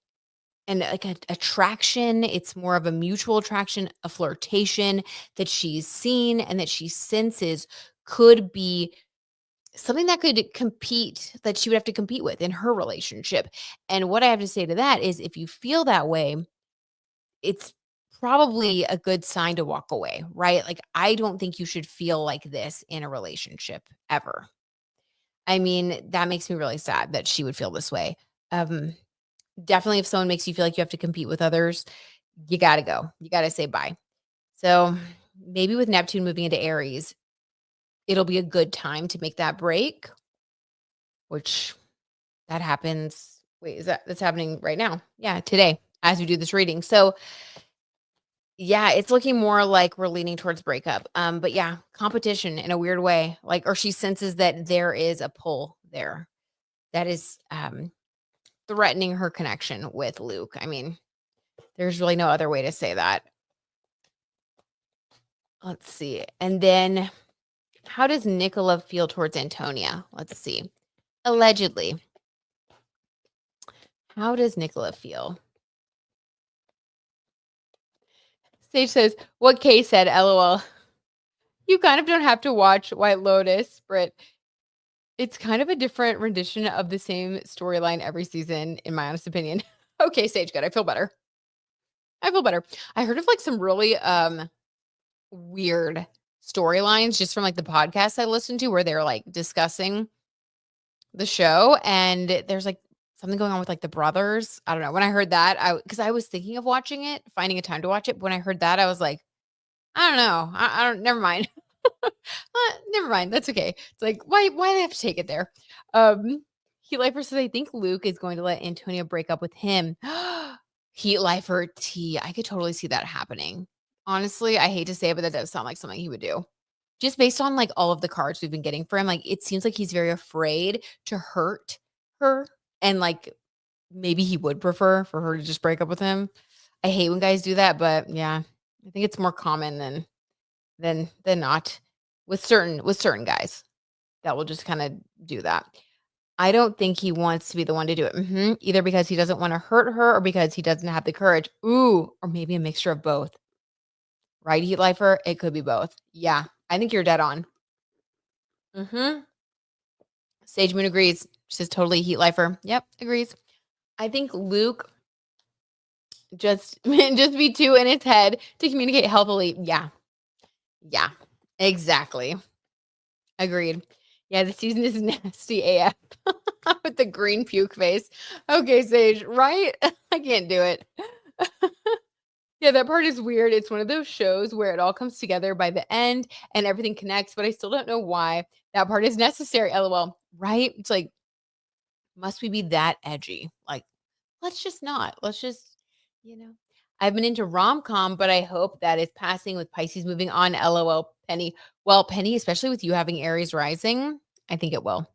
and like a attraction, it's more of a mutual attraction, a flirtation that she's seen and that she senses could be something that could compete that she would have to compete with in her relationship. And what I have to say to that is if you feel that way, it's probably a good sign to walk away, right? Like I don't think you should feel like this in a relationship ever. I mean, that makes me really sad that she would feel this way. Um Definitely if someone makes you feel like you have to compete with others, you gotta go. You gotta say bye. So, maybe with Neptune moving into Aries, it'll be a good time to make that break, which that happens wait, is that's happening right now? Yeah, today as we do this reading. So, yeah, it's looking more like we're leaning towards breakup. But yeah, competition in a weird way, like or she senses that there is a pull there that is, threatening her connection with Luke. I mean, there's really no other way to say that. Let's see. And then how does Nicola feel towards Antonia? Let's see. Allegedly, how does Nicola feel? Sage says, what Kay said, LOL. You kind of don't have to watch White Lotus, Britt. It's kind of a different rendition of the same storyline every season, in my honest opinion. Okay, Sage, good. I feel better. I feel better. I heard of like some really weird storylines just from like the podcasts I listened to where they're like discussing the show, and there's, like, something going on with, like, the brothers. I don't know. When I heard that, because I was thinking of watching it, finding a time to watch it, but when I heard that, I was like, "I don't know. I don't never mind. Never mind. That's okay." It's like, why do they have to take it there? Heat Lifer says, "I think Luke is going to let Antonio break up with him." Heat Lifer T. I could totally see that happening. Honestly, I hate to say it, but that does sound like something he would do. Just based on, like, all of the cards we've been getting for him, like, it seems like he's very afraid to hurt her, and, like, maybe he would prefer for her to just break up with him. I hate when guys do that, but yeah, I think it's more common than not with certain guys that will just kinda do that. I don't think he wants to be the one to do it. Either because he doesn't wanna hurt her or because he doesn't have the courage. Ooh, or maybe a mixture of both. Right, Heat Lifer? It could be both. Yeah, I think you're dead on. Mhm. Sage Moon agrees. She says totally Heat Lifer. Yep, agrees. I think Luke just just be too in his head to communicate healthily. Yeah. Yeah. Exactly. Agreed. Yeah, the season is nasty AF with the green puke face. Okay, Sage, right? I can't do it. Yeah, that part is weird. It's one of those shows where it all comes together by the end and everything connects, but I still don't know why that part is necessary. LOL. Right? It's like, must we be that edgy? Like, let's just not. Let's just, you know. I've been into rom-com, but I hope that is passing with Pisces moving on. LOL, Penny. Well, Penny, especially with you having Aries rising, I think it will.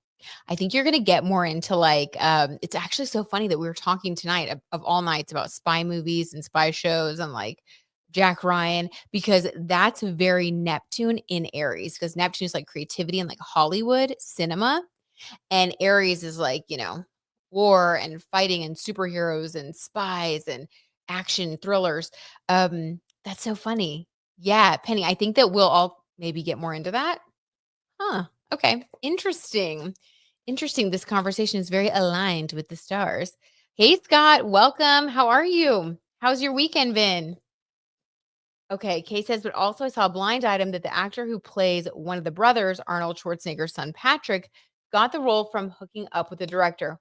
I think you're gonna get more into like, it's actually so funny that we were talking tonight of all nights about spy movies and spy shows and like Jack Ryan, because that's very Neptune in Aries, because Neptune is like creativity and like Hollywood cinema. And Aries is like, war and fighting and superheroes and spies and action thrillers. That's so funny. Yeah, Penny, I think that we'll all maybe get more into that. Huh. Okay. Interesting. Interesting. This conversation is very aligned with the stars. Hey, Scott, welcome. How are you? How's your weekend been? Okay, Kay says, but also I saw a blind item that the actor who plays one of the brothers, Arnold Schwarzenegger's son Patrick, got the role from hooking up with the director.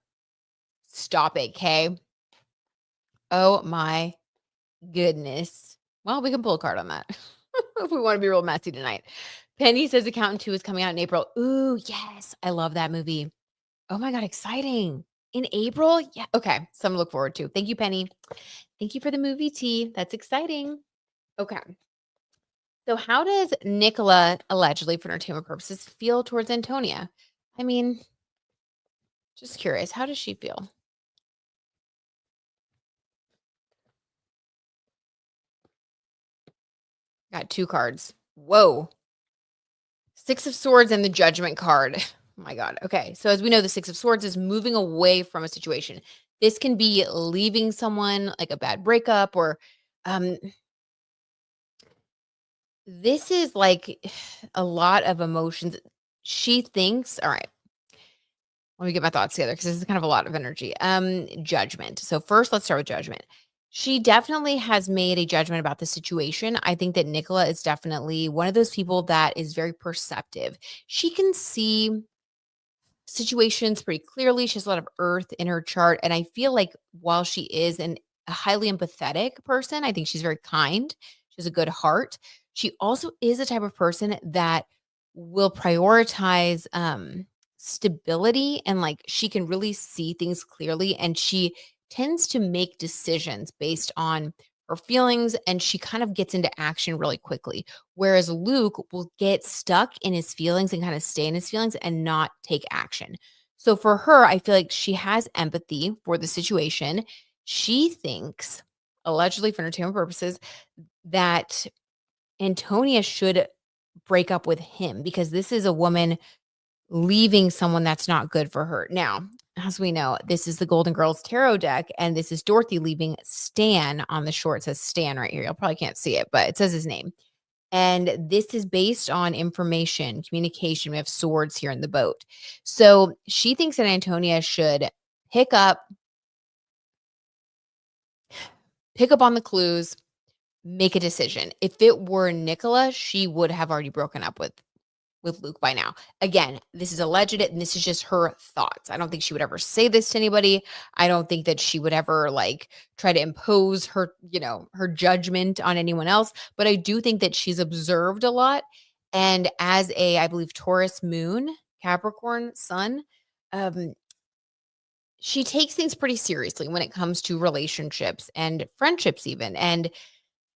Stop it, Kay. Oh my goodness. Well, we can pull a card on that if we want to be real messy tonight. Penny says Accountant 2 is coming out in April. Ooh, yes. I love that movie. Oh my god, exciting. In April? Yeah. Okay. Something to look forward to. Thank you, Penny. Thank you for the movie tea. That's exciting. Okay. So how does Nicola, allegedly for entertainment purposes, feel towards Antonia? I mean, just curious. How does she feel? Got 2 cards. Whoa. 6 of Swords and the Judgment card. Oh my god. Okay. So as we know, the 6 of Swords is moving away from a situation. This can be leaving someone, like a bad breakup, or um this is like a lot of emotions. She thinks, all right, let me get my thoughts together because this is kind of a lot of energy. Judgment. So first, let's start with judgment. She definitely has made a judgment about the situation. I think that Nicola is definitely one of those people that is very perceptive. She can see situations pretty clearly. She has a lot of earth in her chart. And I feel like while she is a highly empathetic person, I think she's very kind. She has a good heart. She also is a type of person that will prioritize stability, and like she can really see things clearly. And she tends to make decisions based on her feelings, and she kind of gets into action really quickly. Whereas Luke will get stuck in his feelings and kind of stay in his feelings and not take action. So for her, I feel like she has empathy for the situation. She thinks, allegedly for entertainment purposes, that Antonia should break up with him because this is a woman leaving someone that's not good for her. Now, as we know, this is the Golden Girls tarot deck, and this is Dorothy leaving Stan on the short. It says Stan right here. You probably can't see it, but it says his name. And this is based on information, communication. We have swords here in the boat. So she thinks that Antonia should pick up, pick up on the clues, make a decision. If it were Nicola, she would have already broken up with Luke by now. Again, this is alleged and this is just her thoughts. I don't think she would ever say this to anybody. I don't think that she would ever like try to impose her, her judgment on anyone else, but I do think that she's observed a lot, and as a I believe Taurus moon, Capricorn sun, um she takes things pretty seriously when it comes to relationships and friendships even. And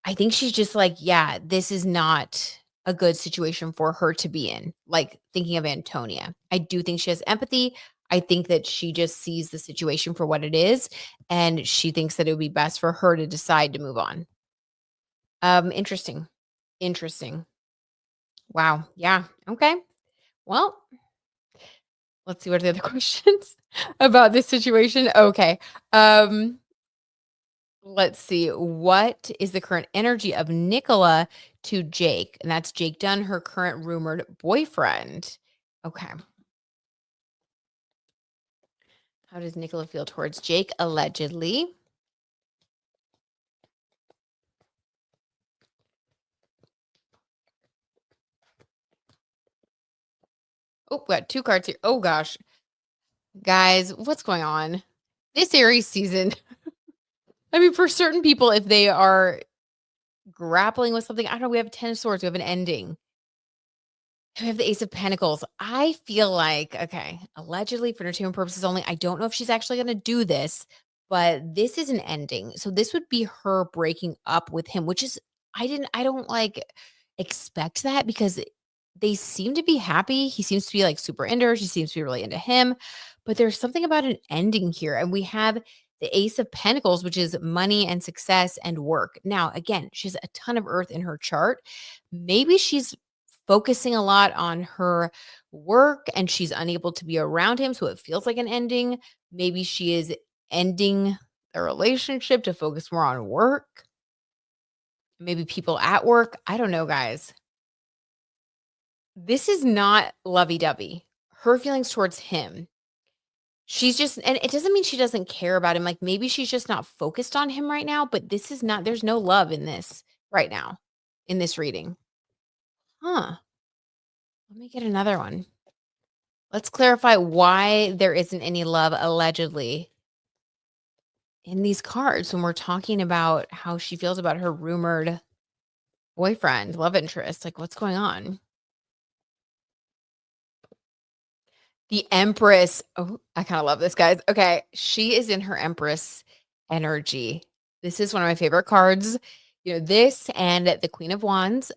I think she's just like, yeah, this is not a good situation for her to be in. Like thinking of Antonia. I do think she has empathy. I think that she just sees the situation for what it is, and she thinks that it would be best for her to decide to move on. Interesting. Interesting. Wow. Yeah. Okay. Well, let's see what are the other questions about this situation. Okay. Um Let's see. What is the current energy of Nicola to Jake? And that's Jake Dunn, her current rumored boyfriend. Okay. How does Nicola feel towards Jake, allegedly? Oh, we got 2 cards here. Oh gosh. Guys, what's going on? This Aries season. I mean, for certain people, if they are grappling with something, I don't know, we have 10 of swords, we have an ending. We have the Ace of Pentacles. I feel like, okay, allegedly for entertainment purposes only. I don't know if she's actually going to do this, but this is an ending. So this would be her breaking up with him, which is, I don't like expect that because they seem to be happy. He seems to be like super into her. She seems to be really into him. But there's something about an ending here. And we have the Ace of Pentacles, which is money and success and work. Now, again, she has a ton of earth in her chart. Maybe she's focusing a lot on her work and she's unable to be around him. So it feels like an ending. Maybe she is ending the relationship to focus more on work. Maybe people at work. I don't know, guys. This is not lovey dovey. Her feelings towards him. She's just, and it doesn't mean she doesn't care about him. Like maybe she's just not focused on him right now, but this is not, there's no love in this right now in this reading. Huh. Let me get another one. Let's clarify why there isn't any love allegedly in these cards when we're talking about how she feels about her rumored boyfriend, love interest. Like, what's going on? The Empress. Oh, I kinda love this, guys. Okay, she is in her Empress energy. This is one of my favorite cards. This and the Queen of Wands.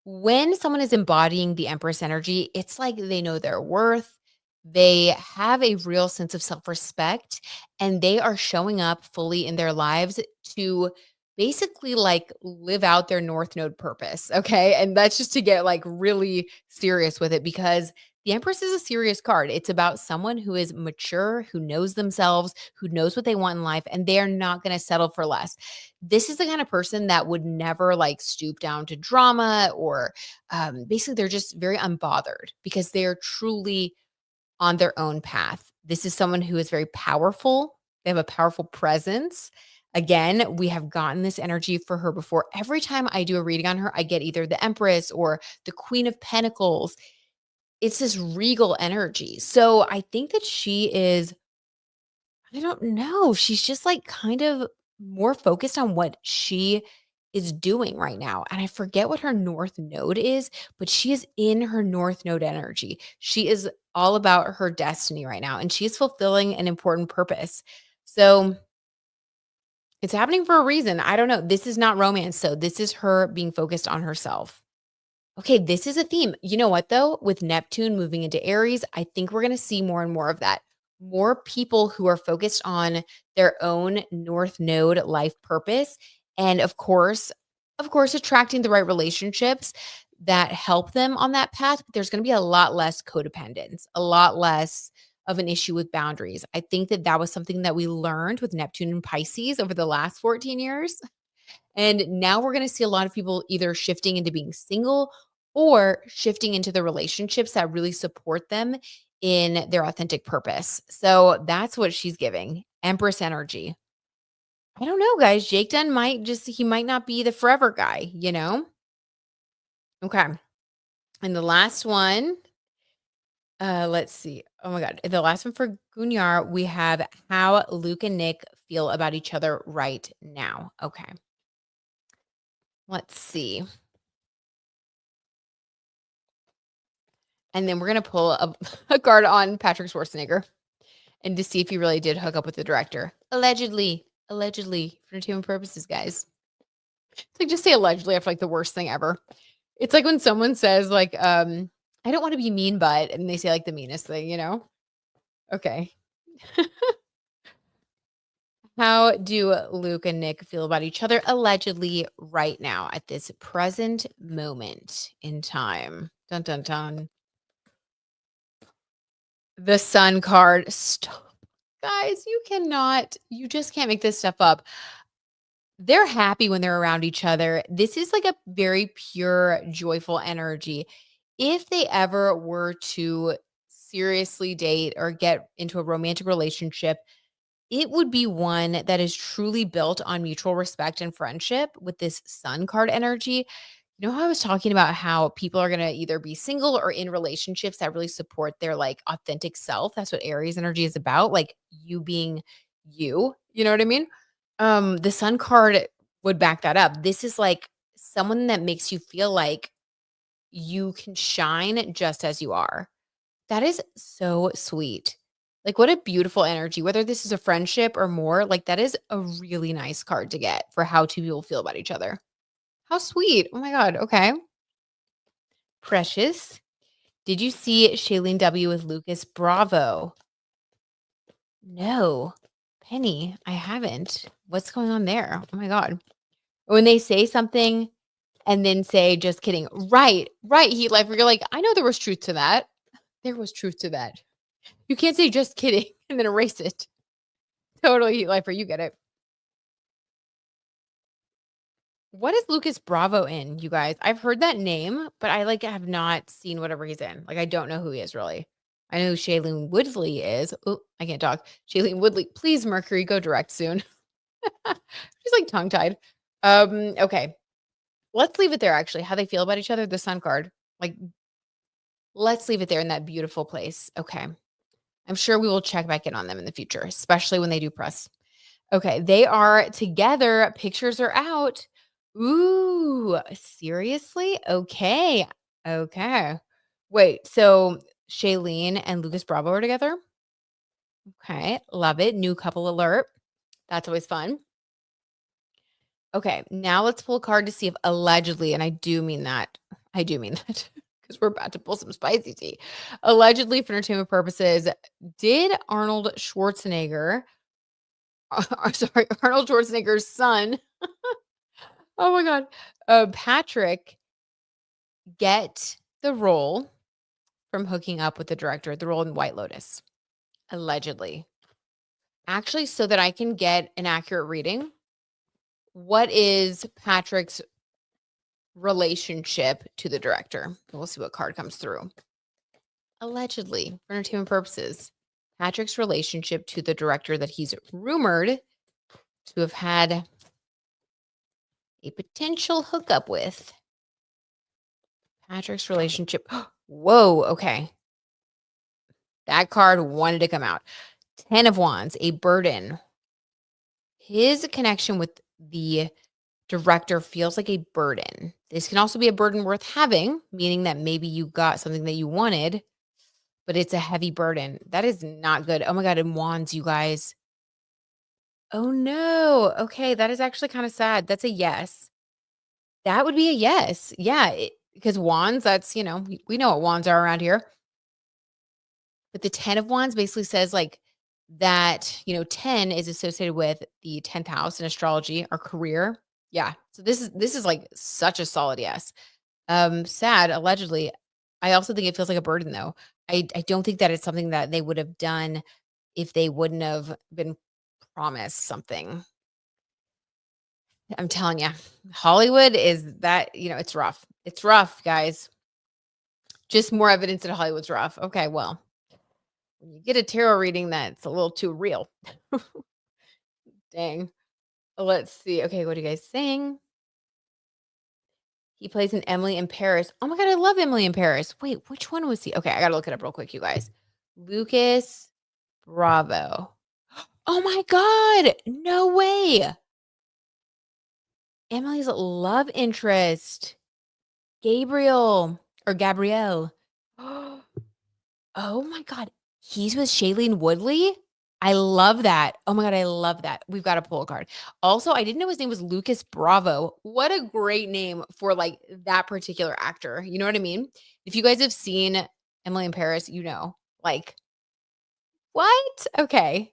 When someone is embodying the Empress energy, it's like they know their worth. They have a real sense of self respect and they are showing up fully in their lives to basically like live out their North Node purpose. Okay. And that's just to get like really serious with it because the Empress is a serious card. It's about someone who is mature, who knows themselves, who knows what they want in life, and they are not going to settle for less. This is the kind of person that would never like stoop down to drama or basically they're just very unbothered because they're truly on their own path. This is someone who is very powerful. They have a powerful presence. Again, we have gotten this energy for her before. Every time I do a reading on her, I get either the Empress or the Queen of Pentacles. It's this regal energy. So I think that she is I don't know. She's just like kind of more focused on what she is doing right now. And I forget what her North Node is, but she is in her North Node energy. She is all about her destiny right now and she's fulfilling an important purpose. So it's happening for a reason. I don't know. This is not romance. So this is her being focused on herself. Okay, this is a theme. You know what, though? With Neptune moving into Aries, I think we're going to see more and more of that. More people who are focused on their own North Node life purpose. And of course, attracting the right relationships that help them on that path. But there's going to be a lot less codependence, a lot less of an issue with boundaries. I think that that was something that we learned with Neptune and Pisces over the last 14 years. And now we're going to see a lot of people either shifting into being single or shifting into the relationships that really support them in their authentic purpose. So that's what she's giving. Empress energy. I don't know, guys. Jake Dunn he might not be the forever guy? Okay. And the last one, let's see. Oh my God. The last one for Gunyar, we have how Luke and Nick feel about each other right now. Okay. Let's see. And then we're gonna pull a a card on Patrick Schwarzenegger and to see if he really did hook up with the director. Allegedly, for entertainment purposes, guys. It's like just say allegedly. I feel like the worst thing ever. It's like when someone says like, "I don't want to be mean, but," and they say like the meanest thing. Okay. How do Luke and Nick feel about each other allegedly right now at this present moment in time? Dun dun dun. The Sun card. Stop. Guys, you just can't make this stuff up. They're happy when they're around each other. This is like a very pure, joyful energy. If they ever were to seriously date or get into a romantic relationship, it would be one that is truly built on mutual respect and friendship with this Sun card energy. How I was talking about how people are going to either be single or in relationships that really support their like authentic self. That's what Aries energy is about, like you being you. You know what I mean? The Sun card would back that up. This is like someone that makes you feel like you can shine just as you are. That is so sweet. Like, what a beautiful energy. Whether this is a friendship or more, like, that is a really nice card to get for how two people feel about each other. How sweet. Oh my God. Okay. Precious. Did you see Shailene W with Lucas Bravo? No. Penny, I haven't. What's going on there? Oh my God. When they say something and then say, just kidding. Right. Heat life. You're like, I know there was truth to that. There was truth to that. You can't say just kidding and then erase it. Totally heat lifer. You get it. What is Lucas Bravo in, you guys? I've heard that name, but I like have not seen whatever he's in. Like I don't know who he is really. I know who Shailene Woodley is. Oh, I can't talk. Shailene Woodley, please Mercury, go direct soon. She's like tongue tied. Okay. Let's leave it there actually. How they feel about each other, the Sun card. Like, let's leave it there in that beautiful place. Okay. I'm sure we will check back in on them in the future, especially when they do press. Okay, they are together. Pictures are out. Ooh, seriously? Okay. Okay. Wait, so Shailene and Lucas Bravo are together. Okay, love it. New couple alert. That's always fun. Okay, now let's pull a card to see if allegedly, and I do mean that because we're about to pull some spicy tea. Allegedly, for entertainment purposes, did Arnold Schwarzenegger, sorry, Arnold Schwarzenegger's son, oh my God, Patrick, get the role from hooking up with the director, the role in White Lotus? Allegedly. Actually, so that I can get an accurate reading, what is Patrick's relationship to the director? We'll see what card comes through. Allegedly, for entertainment purposes, Patrick's relationship to the director that he's rumored to have had a potential hookup with. Patrick's relationship. Whoa, okay. That card wanted to come out. 10 of Wands, a burden. His connection with the director feels like a burden. This can also be a burden worth having, meaning that maybe you got something that you wanted, but it's a heavy burden. That is not good. Oh my God, and Wands, you guys. Oh no. Okay, that is actually kind of sad. That's a yes. That would be a yes. Yeah, because Wands, that's, we know what Wands are around here. But the 10 of Wands basically says like that, 10 is associated with the 10th house in astrology, our career. Yeah. So this is like such a solid yes. Sad, allegedly. I also think it feels like a burden though. I don't think that it's something that they would have done if they wouldn't have been promised something. I'm telling you, Hollywood is that, it's rough. It's rough, guys. Just more evidence that Hollywood's rough. Okay, well, when you get a tarot reading that's a little too real. Dang. Let's see. Okay, what are you guys saying? He plays in Emily in Paris. Oh my God, I love Emily in Paris. Wait, which one was he? Okay, I gotta look it up real quick, you guys. Lucas Bravo. Oh my God, no way. Emily's love interest. Gabrielle. Oh my God. He's with Shailene Woodley? I love that. Oh my God, I love that. We've got to pull a card. Also, I didn't know his name was Lucas Bravo. What a great name for like that particular actor. You know what I mean? If you guys have seen Emily in Paris, like, what? Okay.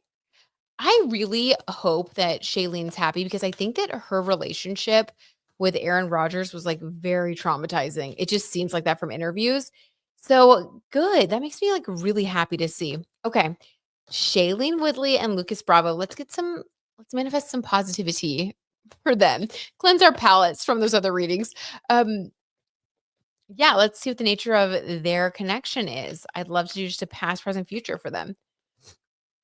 I really hope that Shailene's happy because I think that her relationship with Aaron Rodgers was like very traumatizing. It just seems like that from interviews. So good. That makes me like really happy to see. Okay. Shailene Woodley and Lucas Bravo. Let's manifest some positivity for them. Cleanse our palates from those other readings. Yeah, let's see what the nature of their connection is. I'd love to do just a past, present, future for them.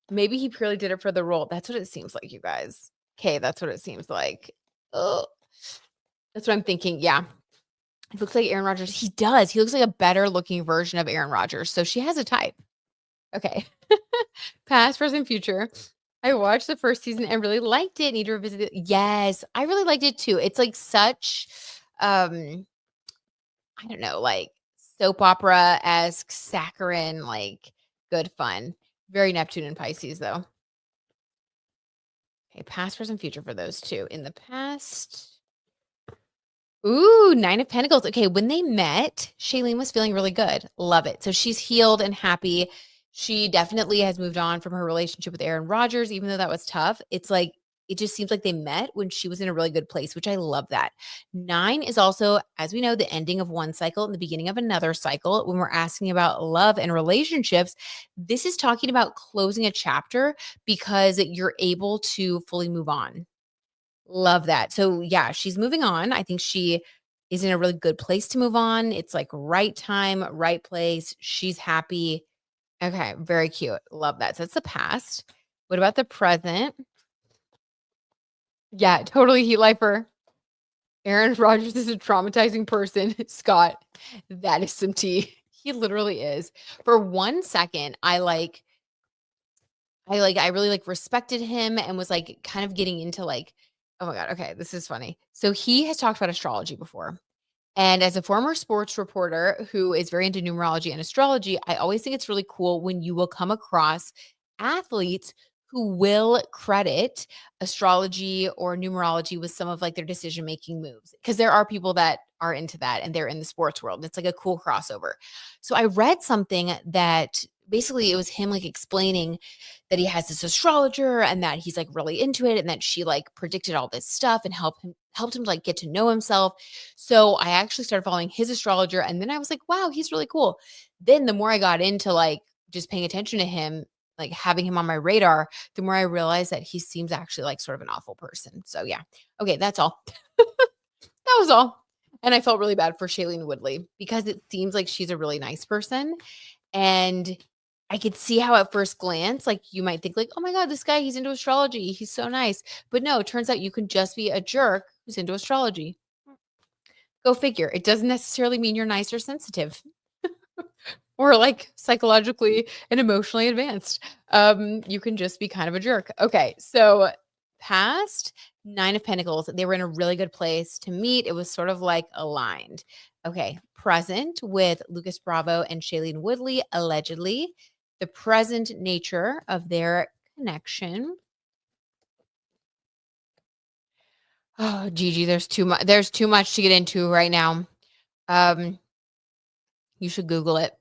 Maybe he purely did it for the role. That's what it seems like, you guys. Okay, that's what it seems like. Oh, that's what I'm thinking. Yeah. It looks like Aaron Rodgers. He does. He looks like a better looking version of Aaron Rodgers. So she has a type. Okay. Past, present, future. I watched the first season and really liked it. Need to revisit it. Yes, I really liked it too. It's like such I don't know, like soap opera-esque, saccharine, like good fun. Very Neptune and Pisces though. Okay, past, present, future for those two. In the past. Ooh, 9 of Pentacles. Okay, when they met, Shailene was feeling really good. Love it. So she's healed and happy. She definitely has moved on from her relationship with Aaron Rodgers, even though that was tough. It's like, it just seems like they met when she was in a really good place, which I love that. 9 is also, as we know, the ending of one cycle and the beginning of another cycle. When we're asking about love and relationships, this is talking about closing a chapter because you're able to fully move on. Love that. So yeah, she's moving on. I think she is in a really good place to move on. It's like right time, right place. She's happy. Okay, very cute. Love that. So that's the past. What about the present? Yeah, totally heat lifer. Aaron Rodgers is a traumatizing person. Scott, that is some tea. He literally is. For 1 second, I really like respected him and was like kind of getting into like, oh my God, okay, this is funny. So he has talked about astrology before. And as a former sports reporter who is very into numerology and astrology, I always think it's really cool when you will come across athletes who will credit astrology or numerology with some of like their decision making moves. Because there are people that are into that and they're in the sports world. It's like a cool crossover. So I read something that basically it was him like explaining that he has this astrologer and that he's like really into it and that she like predicted all this stuff and helped him like get to know himself. So I actually started following his astrologer and then I was like, wow, he's really cool. Then the more I got into like just paying attention to him, like having him on my radar, the more I realized that he seems actually like sort of an awful person. So yeah. Okay, that's all. That was all. And I felt really bad for Shailene Woodley because it seems like she's a really nice person. And I could see how at first glance, like you might think like, oh my God, this guy, he's into astrology. He's so nice. But no, it turns out you can just be a jerk who's into astrology. Go figure. It doesn't necessarily mean you're nice or sensitive or like psychologically and emotionally advanced. You can just be kind of a jerk. Okay. So past 9 of Pentacles, they were in a really good place to meet. It was sort of like aligned. Okay. Present with Lucas Bravo and Shailene Woodley, allegedly. The present nature of their connection. Oh, Gigi, there's too much. There's too much to get into right now. Um, you should Google it.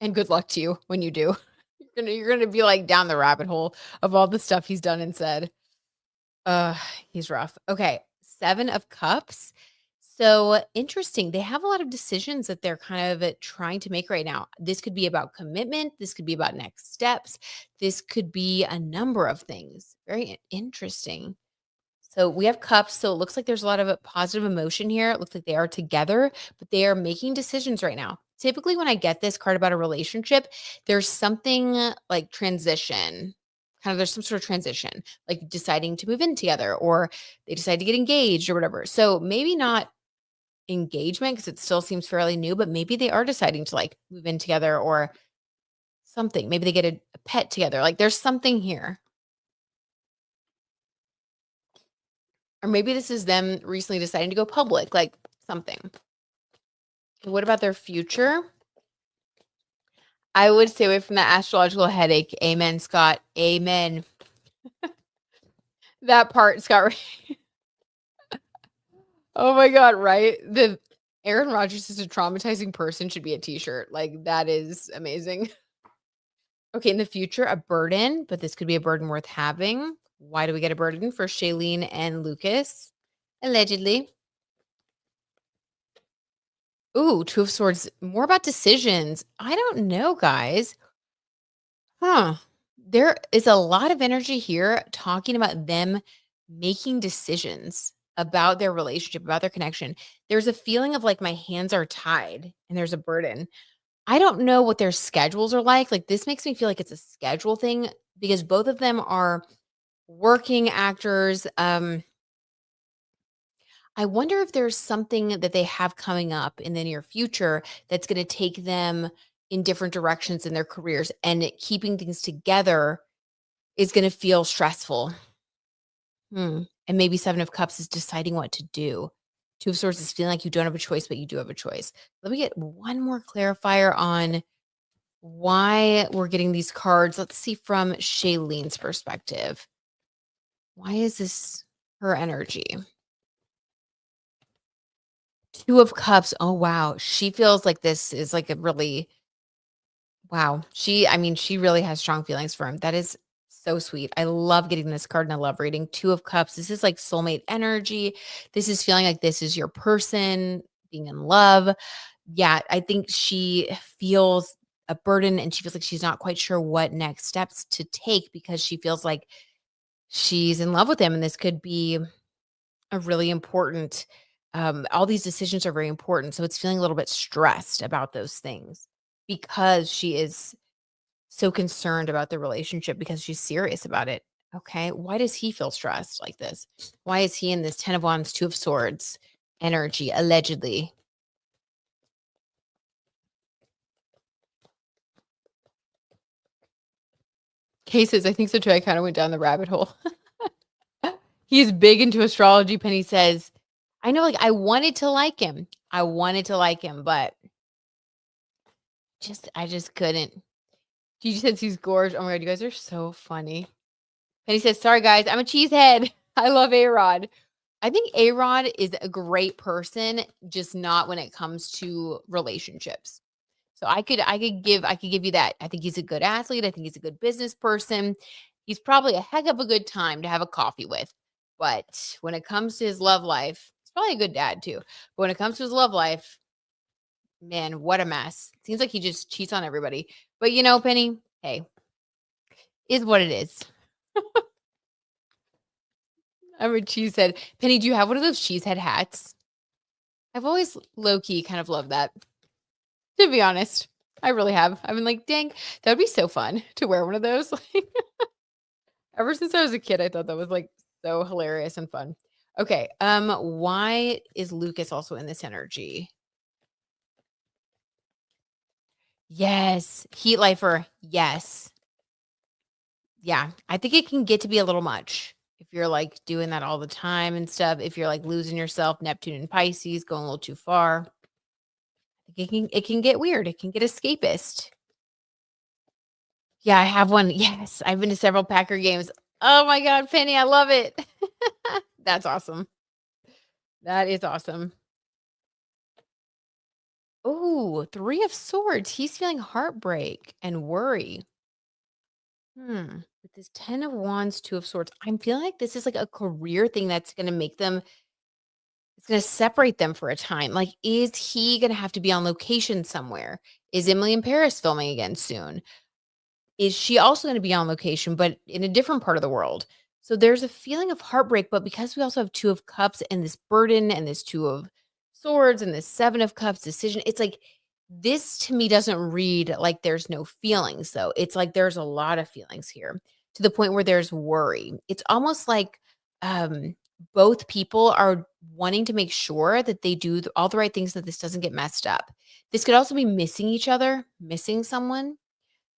And good luck to you when you do. You're gonna be like down the rabbit hole of all the stuff he's done and said. Uh, he's rough. Okay, 7 of Cups. So interesting. They have a lot of decisions that they're kind of trying to make right now. This could be about commitment. This could be about next steps. This could be a number of things. Very interesting. So we have cups. So it looks like there's a lot of positive emotion here. It looks like they are together, but they are making decisions right now. Typically, when I get this card about a relationship, there's something like transition. Kind of there's some sort of transition, like deciding to move in together or they decide to get engaged or whatever. So maybe not engagement because it still seems fairly new, but maybe they are deciding to like move in together or something. Maybe they get a pet together. Like there's something here. Or maybe this is them recently deciding to go public, like something. What about their future? I would stay away from that astrological headache. Amen, Scott. Amen. That part, Scott. Oh my God, right? The Aaron Rodgers is a traumatizing person should be a t-shirt. Like that is amazing. Okay, in the future, a burden, but this could be a burden worth having. Why do we get a burden for Shailene and Lucas? Allegedly. Ooh, 2 of Swords. More about decisions. I don't know, guys. Huh. There is a lot of energy here talking about them making decisions about their relationship, about their connection. There's a feeling of like my hands are tied and there's a burden. I don't know what their schedules are like. Like this makes me feel like it's a schedule thing because both of them are working actors. I wonder if there's something that they have coming up in the near future that's going to take them in different directions in their careers and keeping things together is gonna feel stressful. And maybe 7 of Cups is deciding what to do. 2 of Swords is feeling like you don't have a choice, but you do have a choice. Let me get one more clarifier on why we're getting these cards. Let's see from Shailene's perspective. Why is this her energy? 2 of Cups. Oh, wow. She feels like this is like a really wow. She really has strong feelings for him. That is so sweet. I love getting this card and I love reading 2 of Cups. This is like soulmate energy. This is feeling like this is your person being in love. Yeah, I think she feels a burden and she feels like she's not quite sure what next steps to take because she feels like she's in love with him and this could be a really important all these decisions are very important. So it's feeling a little bit stressed about those things because she is so concerned about the relationship because she's serious about it. Okay. Why does he feel stressed like this? Why is he in this 10 of Wands, 2 of Swords energy, allegedly? Cases, I think so too. I kind of went down the rabbit hole. He's big into astrology. Penny says I know, like, I wanted to like him. I wanted to like him, but I just couldn't. Gigi says he's gorgeous. Oh my god, you guys are so funny. And he says, "Sorry guys, I'm a cheesehead. I love A-Rod." I think A-Rod is a great person, just not when it comes to relationships. So I could give you that. I think he's a good athlete. I think he's a good business person. He's probably a heck of a good time to have a coffee with. But when it comes to his love life, he's probably a good dad too. But when it comes to his love life, man, what a mess. Seems like he just cheats on everybody. But you know, Penny, hey, is what it is. I'm a cheesehead. Penny, do you have one of those cheesehead hats? I've always low key kind of loved that. To be honest, I really have. I've been like, dang, that would be so fun to wear one of those. Ever since I was a kid, I thought that was like so hilarious and fun. Okay. Why is Lucas also in this energy? Yes. Heat lifer. Yes. Yeah. I think it can get to be a little much if you're like doing that all the time and stuff. If you're like losing yourself, Neptune and Pisces going a little too far. It can get weird. It can get escapist. Yeah, I have one. Yes, I've been to several Packer games. Oh my god, Penny, I love it. That's awesome. That is awesome. Oh, 3 of swords. He's feeling heartbreak and worry. With this 10 of wands, 2 of swords, I'm feeling like this is like a career thing that's gonna make them it's gonna separate them for a time. Like, is he gonna have to be on location somewhere? Is Emily in Paris filming again soon? Is she also gonna be on location, but in a different part of the world? So there's a feeling of heartbreak, but because we also have 2 of cups and this burden and this 2 of swords and this 7 of cups decision, it's like this to me doesn't read like there's no feelings though. It's like there's a lot of feelings here to the point where there's worry. It's almost like both people are wanting to make sure that they do all the right things, that this doesn't get messed up. This could also be missing each other, missing someone.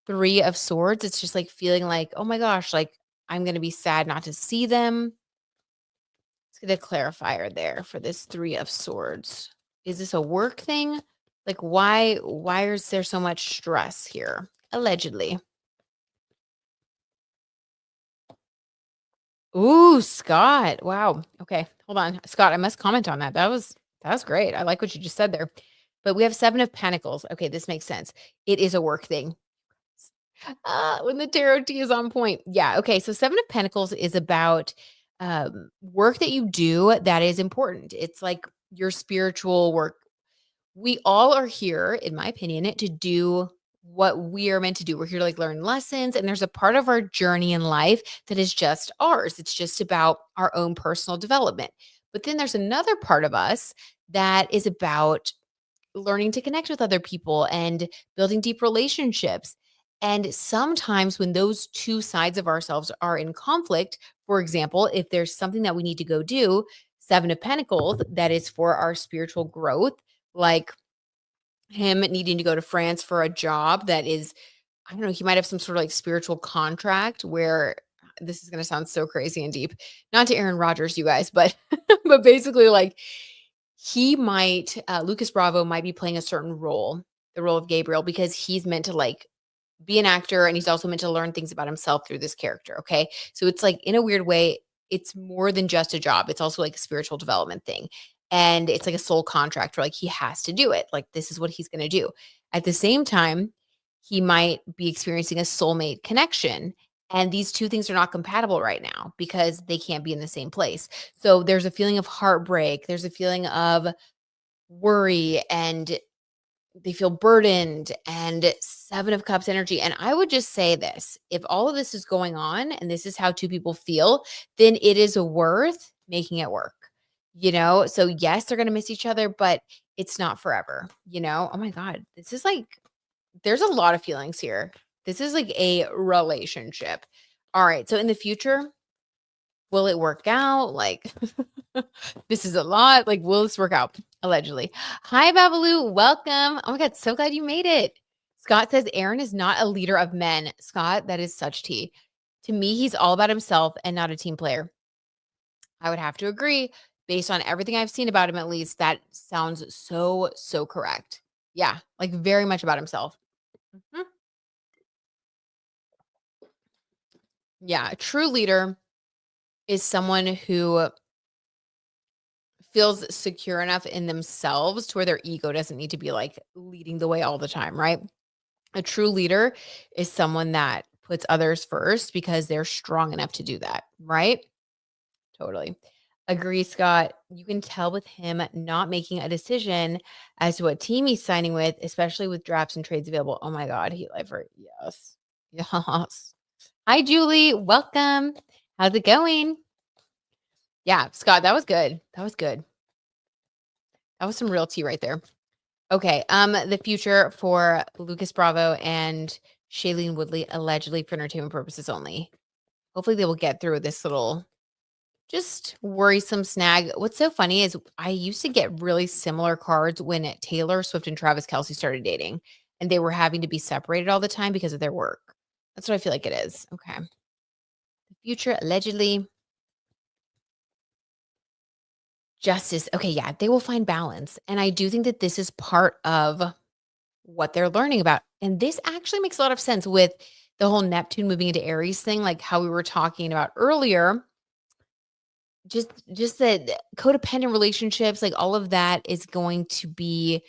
3 of swords, it's just, like, feeling like, "Oh my gosh, like, I'm gonna be sad not to see them." Let's get a clarifier there for this 3 of swords. Is this a work thing? Like, why is there so much stress here? Allegedly. Ooh, Scott. Wow. Okay, hold on. Scott, I must comment on that. That was great. I like what you just said there. But we have 7 of pentacles. Okay, this makes sense. It is a work thing. When the tarot tea is on point. Yeah, okay, so 7 of Pentacles is about, work that you do that is important. It's like your spiritual work. We all are here, in my opinion, to do what we are meant to do. We're here to, like, learn lessons, and there's a part of our journey in life that is just ours. It's just about our own personal development. But then there's another part of us that is about learning to connect with other people and building deep relationships. And sometimes when those two sides of ourselves are in conflict, for example, if there's something that we need to go do, 7 of Pentacles, that is for our spiritual growth, like him needing to go to France for a job that is, I don't know, he might have some sort of like spiritual contract where this is going to sound so crazy and deep. Not to Aaron Rodgers, you guys, but but basically like he might Lucas Bravo might be playing a certain role, the role of Gabriel, because he's meant to like be an actor and he's also meant to learn things about himself through this character. Okay. So it's like in a weird way, it's more than just a job. It's also like a spiritual development thing. And it's like a soul contract where like he has to do it. Like this is what he's going to do. At the same time, he might be experiencing a soulmate connection. And these two things are not compatible right now because they can't be in the same place. So there's a feeling of heartbreak. There's a feeling of worry and they feel burdened and 7 of cups energy. And I would just say this, if all of this is going on and this is how two people feel, then it is worth making it work. So yes, they're going to miss each other, but it's not forever. Oh my God. This is like, there's a lot of feelings here. This is like a relationship. All right. So in the future, will it work out? Like, this is a lot. Like, will this work out? Allegedly. Hi, Babalu. Welcome. Oh my God. So glad you made it. Scott says Aaron is not a leader of men. Scott, that is such tea. To me, he's all about himself and not a team player. I would have to agree. based on everything I've seen about him, at least, that sounds so, so correct. Yeah, like, very much about himself. Mhm. Yeah, a true leader is someone who feels secure enough in themselves to where their ego doesn't need to be, like, leading the way all the time, right? A true leader is someone that puts others first because they're strong enough to do that, right? Totally. Agree, Scott. You can tell with him not making a decision as to what team he's signing with, especially with drafts and trades available. Oh my God, Heat Lifer. Yes. Yes. Hi, Julie. Welcome. How's it going? Yeah, Scott, that was good. That was good. That was some real tea right there. Okay. The future for Lucas Bravo and Shailene Woodley, allegedly for entertainment purposes only. Hopefully they will get through this little just worrisome snag. What's so funny is I used to get really similar cards when Taylor Swift and Travis Kelce started dating, and they were having to be separated all the time because of their work. That's what I feel like it is. Okay. The future allegedly justice. Okay, yeah, they will find balance. And I do think that this is part of what they're learning about. And this actually makes a lot of sense with the whole Neptune moving into Aries thing, like how we were talking about earlier. Just that codependent relationships, like all of that is going to be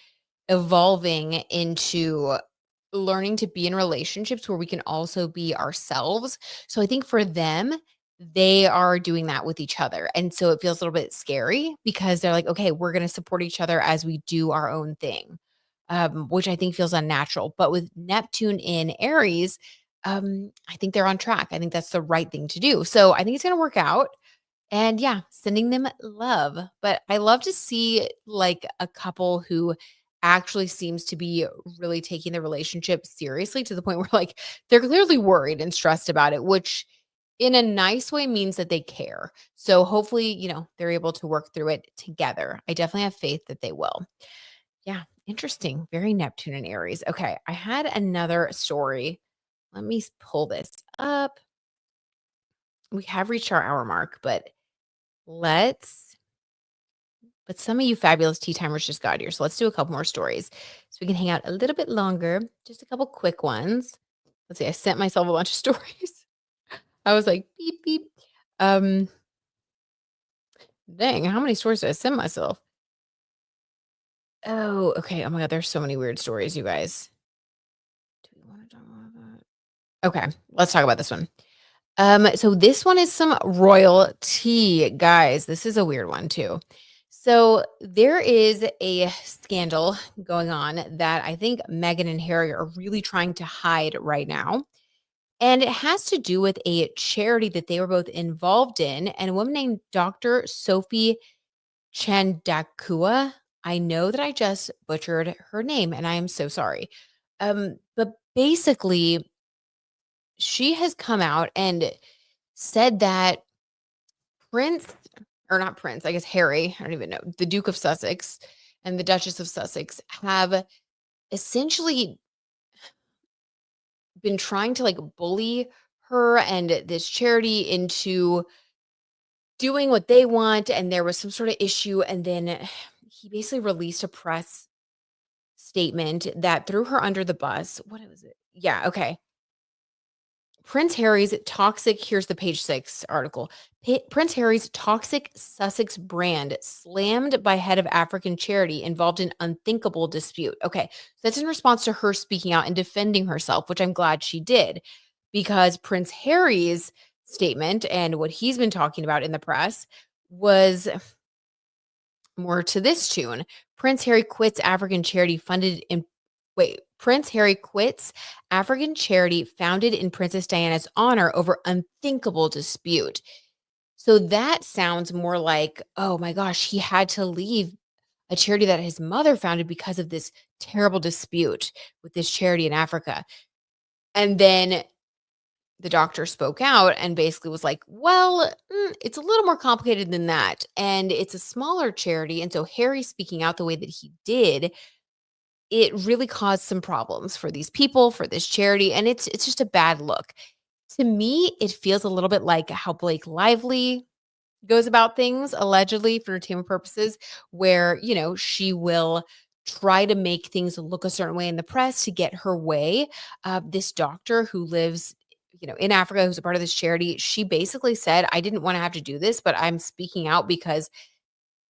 evolving into learning to be in relationships where we can also be ourselves. So I think for them, they are doing that with each other. And so it feels a little bit scary because they're like, okay, we're going to support each other as we do our own thing, which I think feels unnatural. But with Neptune in Aries, I think they're on track. I think that's the right thing to do. So I think it's going to work out. And yeah, sending them love. But I love to see like a couple who actually seems to be really taking the relationship seriously to the point where like they're clearly worried and stressed about it, which in a nice way means that they care. So hopefully, they're able to work through it together. I definitely have faith that they will. Yeah, interesting. Very Neptune and Aries. Okay, I had another story. Let me pull this up. We have reached our hour mark, but let's but some of you fabulous tea timers just got here. So let's do a couple more stories so we can hang out a little bit longer. Just a couple quick ones. Let's see. I sent myself a bunch of stories. I was like, beep, beep. Um, Dang, how many stories did I send myself? Oh, okay. Oh my God. There's so many weird stories, you guys. Do we want to talk about that? Okay. Let's talk about this one. So this one is some royal tea, guys. This is a weird one too. So there is a scandal going on that I think Meghan and Harry are really trying to hide right now. And it has to do with a charity that they were both involved in, and a woman named Dr. Sophie Chandakua. I know that I just butchered her name, and I am so sorry. But basically, she has come out and said that Prince or not Prince, I guess Harry, I don't even know, the Duke of Sussex and the Duchess of Sussex have essentially been trying to like bully her and this charity into doing what they want. And there was some sort of issue. And then he basically released a press statement that threw her under the bus. What was it? Yeah. Okay. Prince Harry's toxic here's the page 6 article. Prince Harry's toxic Sussex brand slammed by head of African charity involved in unthinkable dispute. Okay, so that's in response to her speaking out and defending herself, which I'm glad she did, because Prince Harry's statement and what he's been talking about in the press was more to this tune. Prince Harry quits African charity funded in Prince Harry quits African charity founded in Princess Diana's honor over unthinkable dispute. So that sounds more like, oh my gosh, he had to leave a charity that his mother founded because of this terrible dispute with this charity in Africa. And then the doctor spoke out and basically was like, well, it's a little more complicated than that. And it's a smaller charity. And so Harry speaking out the way that he did, it really caused some problems for these people, for this charity. And it's just a bad look. To me, it feels a little bit like how Blake Lively goes about things, allegedly for entertainment purposes, where, she will try to make things look a certain way in the press to get her way. This doctor who lives, in Africa, who's a part of this charity, she basically said, I didn't want to have to do this, but I'm speaking out because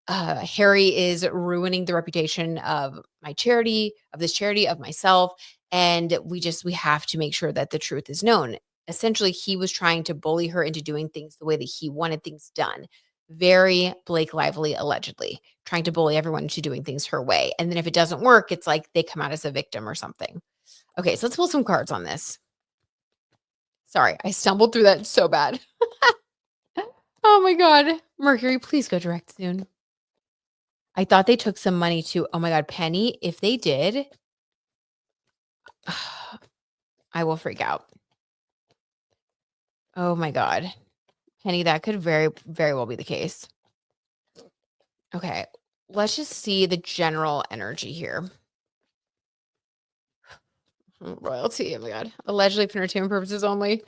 Harry is ruining the reputation of my charity, of this charity, of myself. And we have to make sure that the truth is known. Essentially, he was trying to bully her into doing things the way that he wanted things done. Very Blake Lively, allegedly, trying to bully everyone into doing things her way. And then if it doesn't work, it's like they come out as a victim or something. Okay, so let's pull some cards on this. Sorry, I stumbled through that so bad. Oh my God. Mercury, please go direct soon. I thought they took some money too. Oh my God, Penny, if they did, I will freak out. Oh my God. Penny, that could very, very well be the case. Okay, let's just see the general energy here. Royalty, oh my God. Allegedly for entertainment purposes only.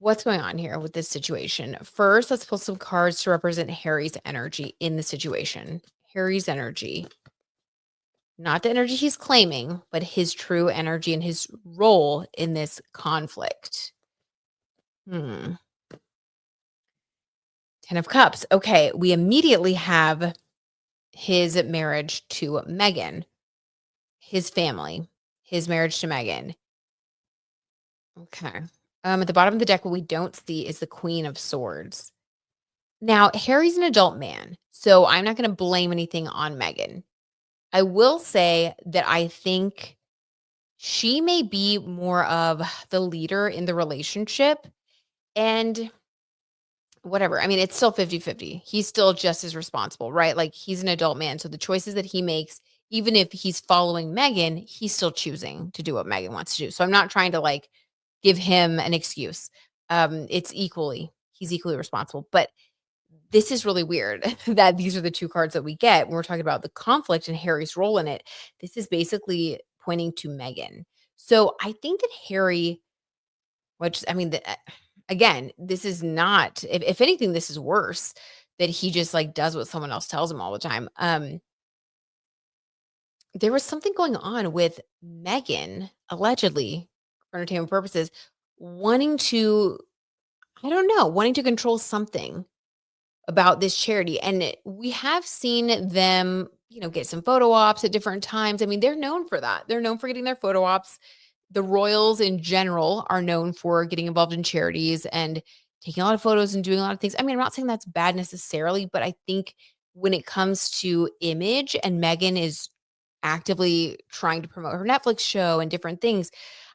What's going on here with this situation? First, let's pull some cards to represent Harry's energy in the situation. Harry's energy. Not the energy he's claiming, but his true energy and his role in this conflict. 10 of Cups. Okay, we immediately have his marriage to Meghan, his family, his marriage to Meghan. Okay. At the bottom of the deck, what we don't see is the Queen of Swords. Now, Harry's an adult man, so I'm not going to blame anything on Meghan. I will say that I think she may be more of the leader in the relationship. And whatever. I mean, it's still 50-50. He's still just as responsible, right? Like, he's an adult man. So the choices that he makes, even if he's following Meghan, he's still choosing to do what Meghan wants to do. So I'm not trying to like give him an excuse. He's equally responsible. But this is really weird that these are the two cards that we get when we're talking about the conflict and Harry's role in it. This is basically pointing to Meghan. So I think that Harry, which I mean, again, this is not. If anything, this is worse. That he just like does what someone else tells him all the time. There was something going on with Meghan, allegedly, for entertainment purposes, wanting to, I don't know, wanting to control something about this charity. And we have seen them, get some photo ops at different times. I mean, they're known for that. They're known for getting their photo ops. The royals in general are known for getting involved in charities and taking a lot of photos and doing a lot of things. I mean, I'm not saying that's bad necessarily, but I think when it comes to image and Meghan is actively trying to promote her Netflix show and different things,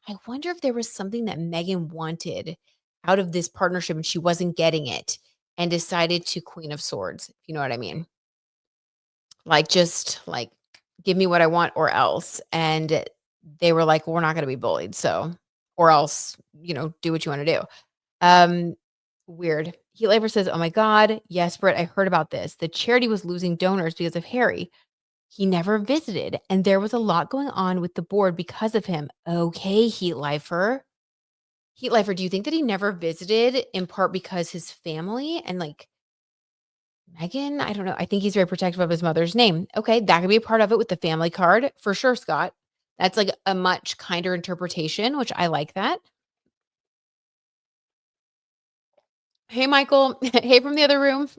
I wonder if there was something that Meghan wanted out of this partnership and she wasn't getting it and decided to Queen of Swords, if you know what I mean? Like, just like, give me what I want or else. And they were like, well, we're not going to be bullied. So, or else, do what you want to do. Um, Weird. Heat Labor says, oh my God. Yes, Britt, I heard about this. The charity was losing donors because of Harry. He never visited. And there was a lot going on with the board because of him. Okay, Heat Lifer. Heat Lifer, do you think that he never visited in part because his family and like Megan, I don't know. I think he's very protective of his mother's name. Okay, that could be a part of it with the family card for sure, Scott. That's like a much kinder interpretation, which I like that. Hey, Michael. Hey, from the other room.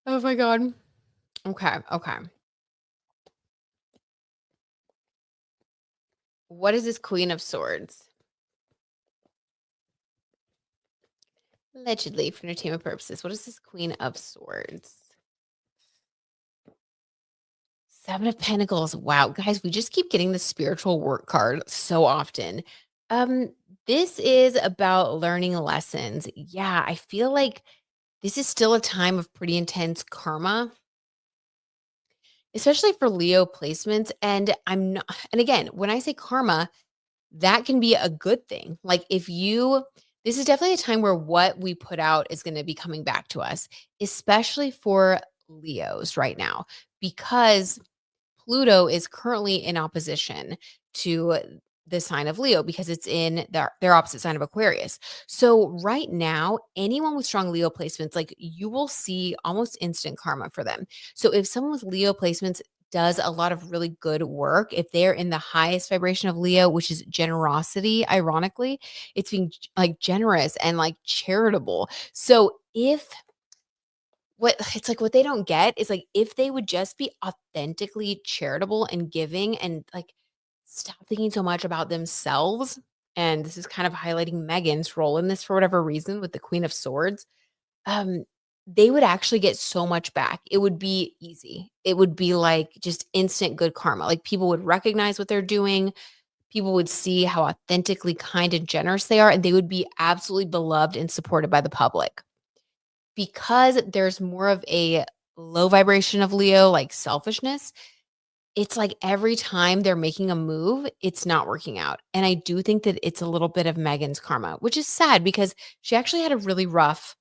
Oh my God. Okay. Okay. What is this Queen of Swords? Allegedly for entertainment purposes. What is this Queen of Swords? Seven of Pentacles. Wow, guys, we just keep getting the spiritual work card so often. Um, this is about learning lessons. Yeah, I feel like this is still a time of pretty intense karma, especially for Leo placements. And I'm not, and again, when I say karma, that can be a good thing. Like, this is definitely a time where what we put out is going to be coming back to us, especially for Leos right now, because Pluto is currently in opposition to the sign of Leo because it's in their opposite sign of Aquarius. So right now, anyone with strong Leo placements, like you will see almost instant karma for them. So if someone with Leo placements does a lot of really good work, if they're in the highest vibration of Leo, which is generosity, ironically, it's being like generous and like charitable. So if what it's like what they don't get is like if they would just be authentically charitable and giving and like stop thinking so much about themselves. And this is kind of highlighting Megan's role in this for whatever reason with the Queen of Swords. Um, they would actually get so much back. It would be easy. It would be like just instant good karma. Like people would recognize what they're doing. People would see how authentically kind and generous they are, and they would be absolutely beloved and supported by the public because there's more of a low vibration of Leo, like selfishness. It's like every time they're making a move, it's not working out. And I do think that it's a little bit of Megan's karma, which is sad because she actually had a really rough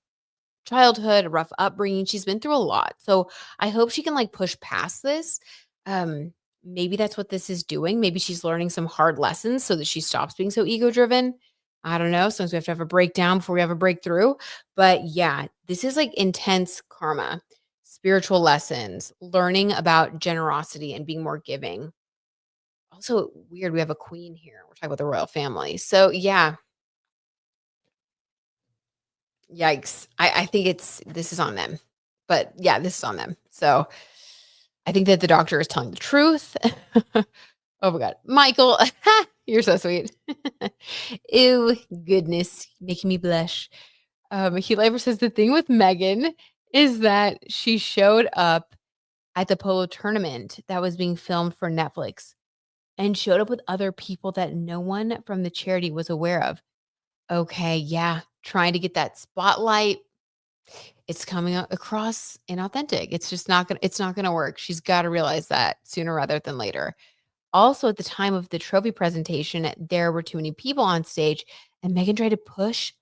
childhood, a rough upbringing. She's been through a lot. So I hope she can like push past this. Um, maybe that's what this is doing. Maybe she's learning some hard lessons so that she stops being so ego driven. I don't know. Sometimes we have to have a breakdown before we have a breakthrough. But yeah, this is like intense karma, spiritual lessons, learning about generosity and being more giving. Also, weird. We have a queen here. We're talking about the royal family. So yeah, yikes. I think this is on them. But yeah, this is on them. So I think that the doctor is telling the truth. Oh my God. Michael, you're so sweet. Ew, goodness, making me blush. He Lifer says the thing with Megan is that she showed up at the polo tournament that was being filmed for Netflix and showed up with other people that no one from the charity was aware of. Okay, yeah, trying to get that spotlight. It's coming across inauthentic. It's not gonna work. She's gotta realize that sooner rather than later. Also, at the time of the trophy presentation, there were too many people on stage, and Megan tried to push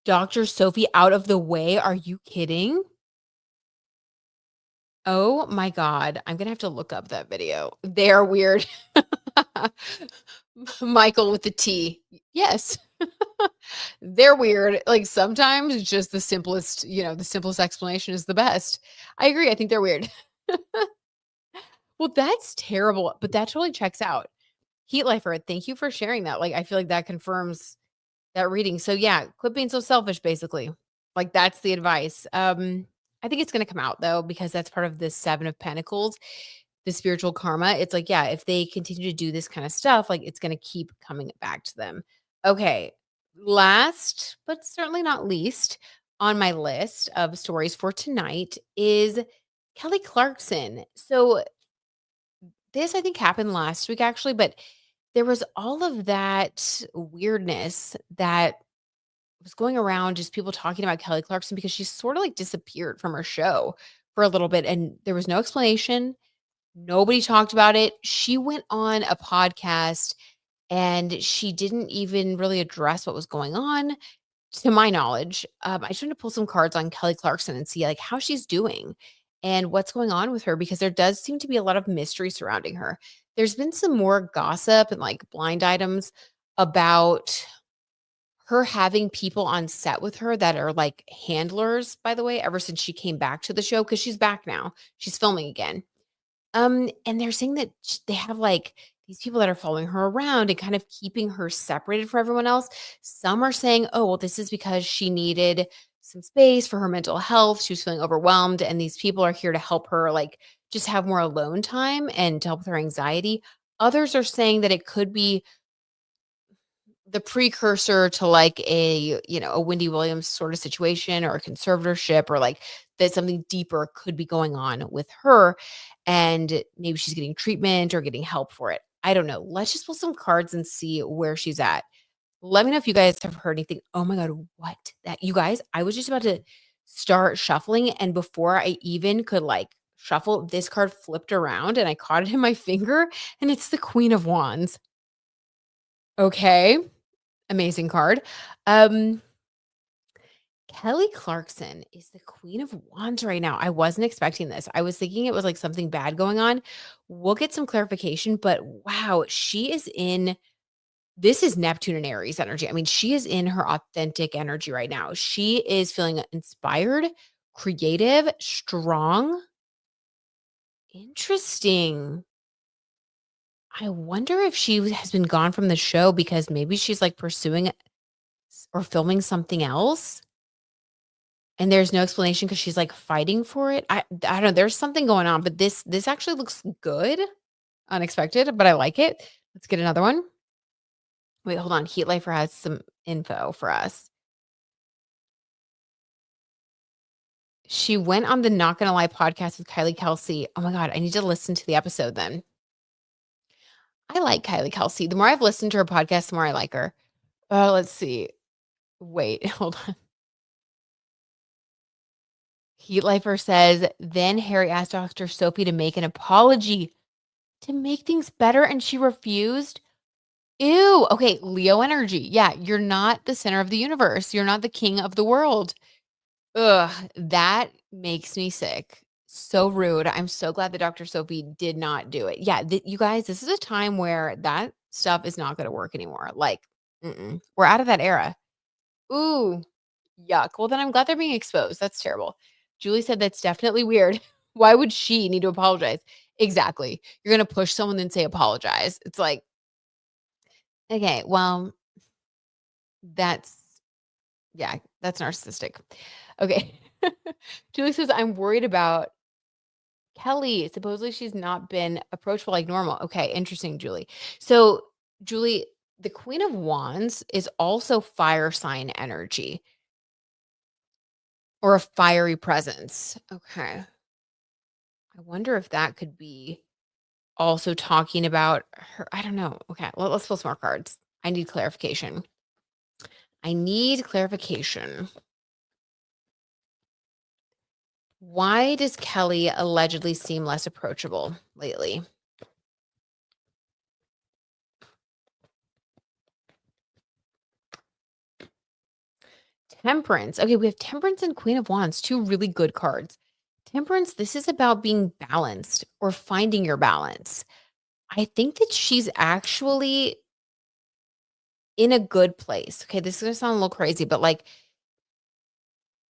Dr. Sophie out of the way. Are you kidding? Oh my god. I'm gonna have to look up that video. They're weird. Michael with the T. Yes. They're weird. Like, sometimes just the simplest explanation is the best. I agree, I think they're weird. Well, that's terrible, but that totally checks out. Heat Lifer, thank you for sharing that. Like, I feel like that confirms that reading. So, yeah, quit being so selfish, basically. Like, that's the advice. I think it's gonna come out, though, because that's part of the 7 of Pentacles, the spiritual karma. It's like, yeah, if they continue to do this kinda stuff, like, it's gonna keep coming back to them. Okay, last, but certainly not least, on my list of stories for tonight is Kelly Clarkson. So, this, I think, happened last week, actually, but there was all of that weirdness that was going around, just people talking about Kelly Clarkson because she sort of like disappeared from her show for a little bit and there was no explanation. Nobody talked about it. She went on a podcast and she didn't even really address what was going on. To my knowledge, I just want to pull some cards on Kelly Clarkson and see like how she's doing and what's going on with her because there does seem to be a lot of mystery surrounding her. There's been some more gossip and like blind items about her having people on set with her that are like handlers, by the way, ever since she came back to the show because she's back now. She's filming again. And they're saying that they have like these people that are following her around and kind of keeping her separated from everyone else. Some are saying, oh, well, this is because she needed some space for her mental health. She was feeling overwhelmed, and these people are here to help her, like, just have more alone time and to help with her anxiety. Others are saying that it could be the precursor to like a Wendy Williams sort of situation or a conservatorship or like that something deeper could be going on with her and maybe she's getting treatment or getting help for it. I don't know. Let's just pull some cards and see where she's at. Let me know if you guys have heard anything. Oh my god, what? That you guys, I was just about to start shuffling and before I even could like shuffle, this card flipped around and I caught it in my finger and it's the Queen of Wands. Okay. Amazing card. Um, Kelly Clarkson is the Queen of Wands right now. I wasn't expecting this. I was thinking it was like something bad going on. We'll get some clarification, but wow, she is in. This is Neptune and Aries energy. I mean, she is in her authentic energy right now. She is feeling inspired, creative, strong. Interesting. I wonder if she has been gone from the show because maybe she's like pursuing or filming something else and there's no explanation because she's like fighting for it. I don't know. There's something going on, but this actually looks good. Unexpected, but I like it. Let's get another one. Wait, hold on. Heat Lifer has some info for us. She went on the Not Gonna Lie podcast with Kylie Kelsey. Oh my God, I need to listen to the episode then. I like Kylie Kelsey. The more I've listened to her podcast, the more I like her. Let's see. Wait, hold on. Heat Lifer says, then Harry asked Dr. Sophie to make an apology to make things better, and she refused. Ew. Okay, Leo energy. Yeah, you're not the center of the universe. You're not the king of the world. Ugh, that makes me sick. So rude. I'm so glad that Dr. Sophie did not do it. Yeah, you guys, this is a time where that stuff is not going to work anymore. Like, we're out of that era. Ooh, yuck. Well, then I'm glad they're being exposed. That's terrible. Julie said that's definitely weird. Why would she need to apologize? Exactly. You're going to push someone and say apologize. It's like, okay, well, that's, yeah, that's narcissistic. Okay. Julie says, I'm worried about Kelly. Supposedly she's not been approachable like normal. Okay, interesting, Julie. So, Julie, the Queen of Wands is also fire sign energy or a fiery presence. Okay. I wonder if that could be also talking about her. I don't know. Okay, well, let's pull some more cards. I need clarification. I need clarification. Why does Kelly allegedly seem less approachable lately? Temperance. Okay, we have Temperance and Queen of Wands, two really good cards. Temperance, this is about being balanced or finding your balance. I think that she's actually in a good place. Okay, this is gonna sound a little crazy, but like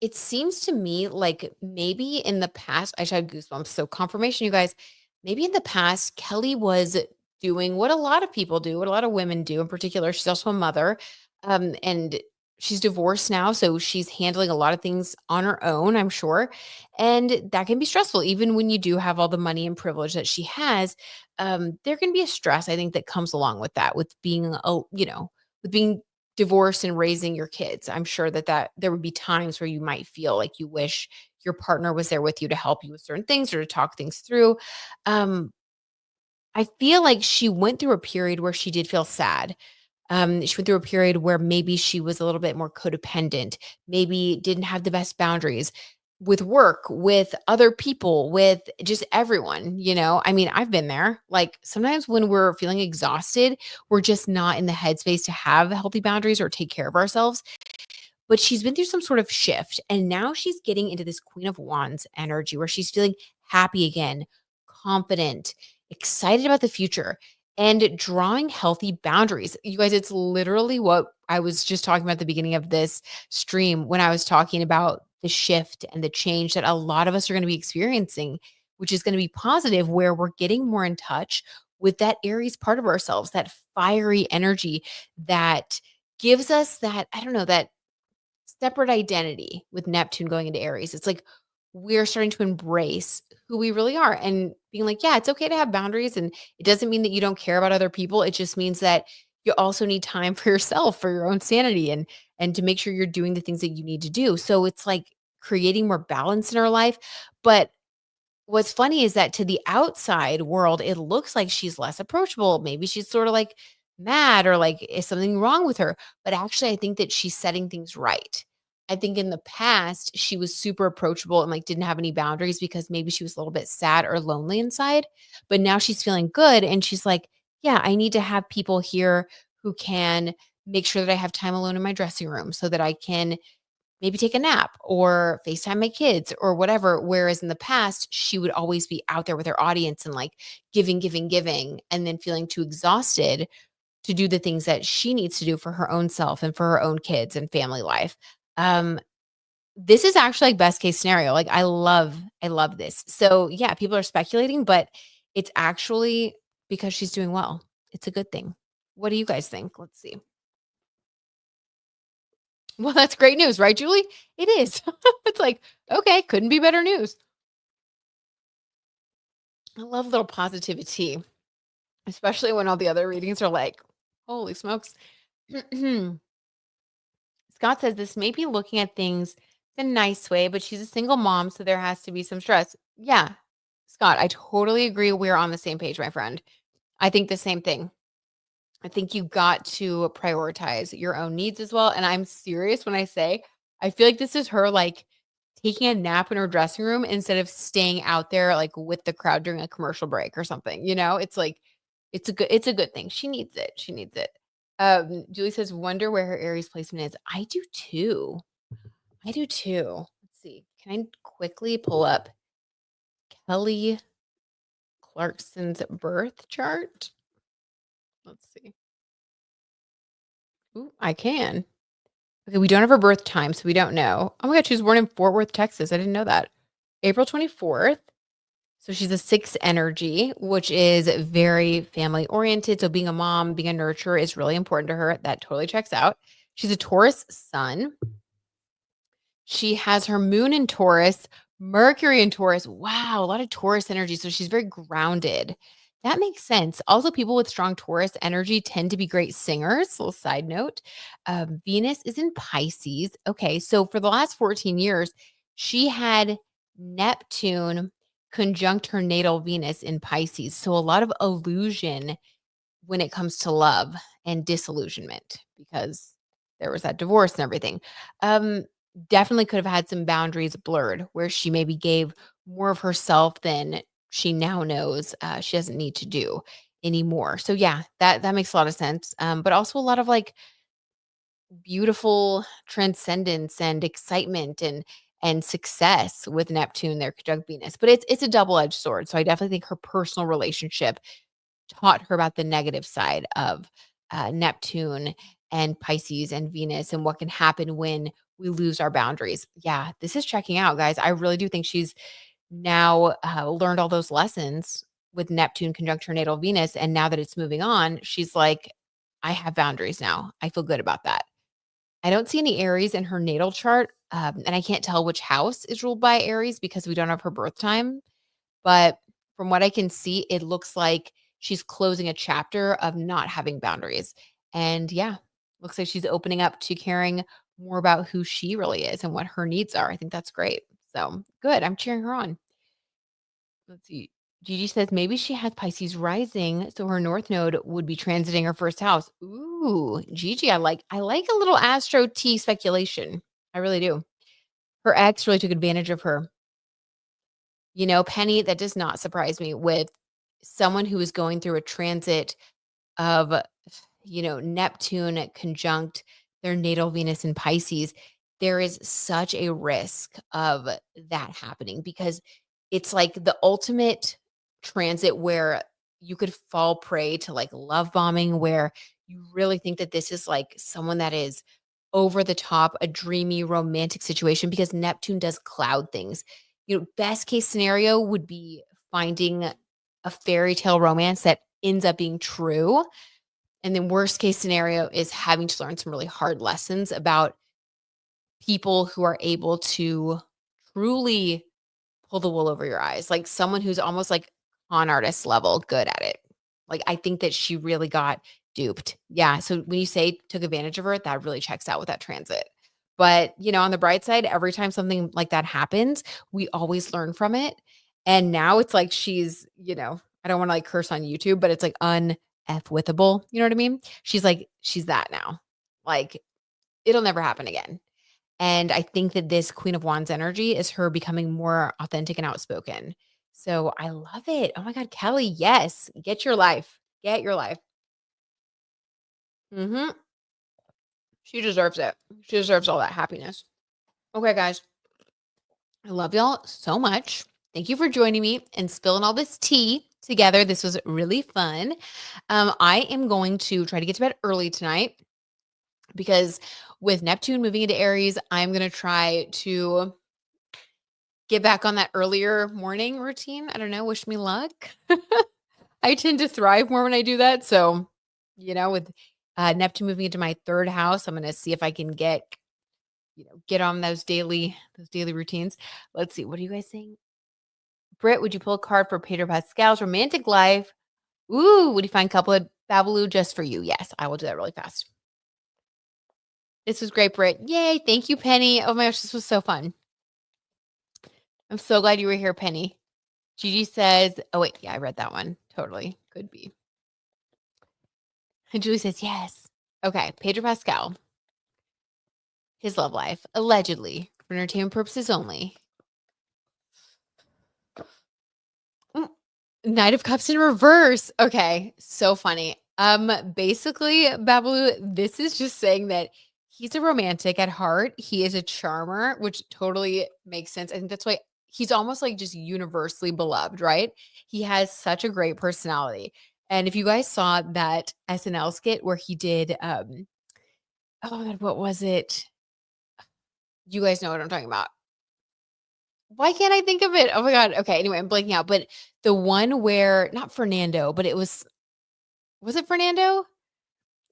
it seems to me like maybe in the past, I just had goosebumps. So confirmation, you guys, maybe in the past, Kelly was doing what a lot of people do, what a lot of women do in particular. She's also a mother. And she's divorced now. So she's handling a lot of things on her own, I'm sure. And that can be stressful, even when you do have all the money and privilege that she has. There can be a stress, I think, that comes along with that, with being with being divorced and raising your kids. I'm sure that there would be times where you might feel like you wish your partner was there with you to help you with certain things or to talk things through. Um, I feel like she went through a period where she did feel sad. She went through a period where maybe she was a little bit more codependent, maybe didn't have the best boundaries with work, with other people, with just everyone, you know? I mean, I've been there. Like sometimes when we're feeling exhausted, we're just not in the headspace to have healthy boundaries or take care of ourselves. But she's been through some sort of shift and now she's getting into this Queen of Wands energy where she's feeling happy again, confident, excited about the future and drawing healthy boundaries. You guys, it's literally what I was just talking about at the beginning of this stream when I was talking about the shift and the change that a lot of us are going to be experiencing, which is going to be positive, where we're getting more in touch with that Aries part of ourselves, that fiery energy that gives us that, I don't know, that separate identity with Neptune going into Aries. It's like we're starting to embrace who we really are and being like, yeah, it's okay to have boundaries. And it doesn't mean that you don't care about other people. It just means that you also need time for yourself, for your own sanity and to make sure you're doing the things that you need to do. So it's like creating more balance in our life. But what's funny is that to the outside world, it looks like she's less approachable. Maybe she's sort of like mad or like, is something wrong with her? But actually, I think that she's setting things right. I think in the past, she was super approachable and like didn't have any boundaries because maybe she was a little bit sad or lonely inside. But now she's feeling good and she's like, yeah, I need to have people here who can make sure that I have time alone in my dressing room so that I can maybe take a nap or FaceTime my kids or whatever. Whereas in the past, she would always be out there with her audience and like giving, giving, giving, and then feeling too exhausted to do the things that she needs to do for her own self and for her own kids and family life. Um, this is actually like best case scenario. Like I love this. So yeah, people are speculating, but it's actually because she's doing well. It's a good thing. What do you guys think? Let's see. Well, that's great news, right, Julie? It is. It's like, okay, couldn't be better news. I love little positivity, especially when all the other readings are like, holy smokes. Scott says this may be looking at things the nice way, but she's a single mom, so there has to be some stress. Yeah, Scott, I totally agree. We're on the same page, my friend. I think the same thing. I think you got to prioritize your own needs as well. And I'm serious when I say I feel like this is her like taking a nap in her dressing room instead of staying out there like with the crowd during a commercial break or something. It's like it's a good thing. She needs it. She needs it. Julie says, wonder where her Aries placement is. I do too. I do too. Let's see. Can I quickly pull up Kelly Clarkson's birth chart? Let's see. Ooh, I can. Okay, we don't have her birth time, so we don't know. Oh my god, she was born in Fort Worth, Texas. I didn't know that. April 24th. So she's a 6 energy, which is very family oriented. So being a mom, being a nurturer is really important to her. That totally checks out. She's a Taurus sun. She has her moon in Taurus, Mercury in Taurus. Wow, a lot of Taurus energy. So she's very grounded. That makes sense. Also, people with strong Taurus energy tend to be great singers. Little side note. Venus is in Pisces. Okay, so for the last 14 years, she had Neptune conjunct her natal Venus in Pisces. So a lot of illusion when it comes to love and disillusionment because there was that divorce and everything. Um, Definitely could have had some boundaries blurred where she maybe gave more of herself than she now knows she doesn't need to do anymore. So yeah, that makes a lot of sense. But also a lot of like beautiful transcendence and excitement and success with Neptune there conjunct Venus. But it's a double-edged sword. So I definitely think her personal relationship taught her about the negative side of Neptune and Pisces and Venus and what can happen when we lose our boundaries. Yeah, this is checking out, guys. I really do think she's now learned all those lessons with Neptune conjunct her natal Venus. And now that it's moving on, she's like, I have boundaries now. I feel good about that. I don't see any Aries in her natal chart. And I can't tell which house is ruled by Aries because we don't have her birth time. But from what I can see, it looks like she's closing a chapter of not having boundaries. And yeah, looks like she's opening up to caring more about who she really is and what her needs are. I think that's great. So good. I'm cheering her on. Let's see. Gigi says maybe she has Pisces rising, so her North Node would be transiting her first house. Ooh, Gigi, I like a little Astro T speculation. I really do. Her ex really took advantage of her. Penny, that does not surprise me with someone who is going through a transit of, Neptune conjunct their natal Venus in Pisces. There is such a risk of that happening because it's like the ultimate transit where you could fall prey to like love bombing, where you really think that this is like someone that is over the top, a dreamy romantic situation because Neptune does cloud things. Best case scenario would be finding a fairy tale romance that ends up being true. And then worst case scenario is having to learn some really hard lessons about people who are able to truly pull the wool over your eyes, like someone who's almost like con artist level good at it. Like I think that she really got duped. Yeah. So when you say took advantage of her, that really checks out with that transit. But on the bright side, every time something like that happens, we always learn from it. And now it's like I don't want to like curse on YouTube, but it's like withable. You know what I mean? She's that now. Like it'll never happen again. And I think that this Queen of Wands energy is her becoming more authentic and outspoken. So I love it. Oh my God, Kelly, yes. Get your life. Get your life. Hmm. She deserves it. She deserves all that happiness. Okay, guys. I love y'all so much. Thank you for joining me and spilling all this tea together. This was really fun. I am going to try to get to bed early tonight because with Neptune moving into Aries, I'm going to try to get back on that earlier morning routine. I don't know. Wish me luck. I tend to thrive more when I do that. So, with Neptune moving into my third house, I'm going to see if I can get on those daily routines. Let's see. What are you guys saying? Britt, would you pull a card for Pedro Pascal's romantic life? Ooh, would you find couple of Babaloo just for you? Yes, I will do that really fast. This was great, Britt. Yay. Thank you, Penny. Oh my gosh, this was so fun. I'm so glad you were here, Penny. Gigi says, oh wait, yeah, I read that one. Totally. Could be. And Julie says, yes. Okay, Pedro Pascal, his love life, allegedly, for entertainment purposes only. Mm, Knight of Cups in reverse. Okay, so funny. Basically, Babalu, this is just saying that he's a romantic at heart. He is a charmer, which totally makes sense. I think that's why he's almost like just universally beloved, right? He has such a great personality. And if you guys saw that SNL skit where he did, oh God, what was it? You guys know what I'm talking about. Why can't I think of it? Oh my God. Okay. Anyway, I'm blanking out. But the one where, not Fernando, but was it Fernando?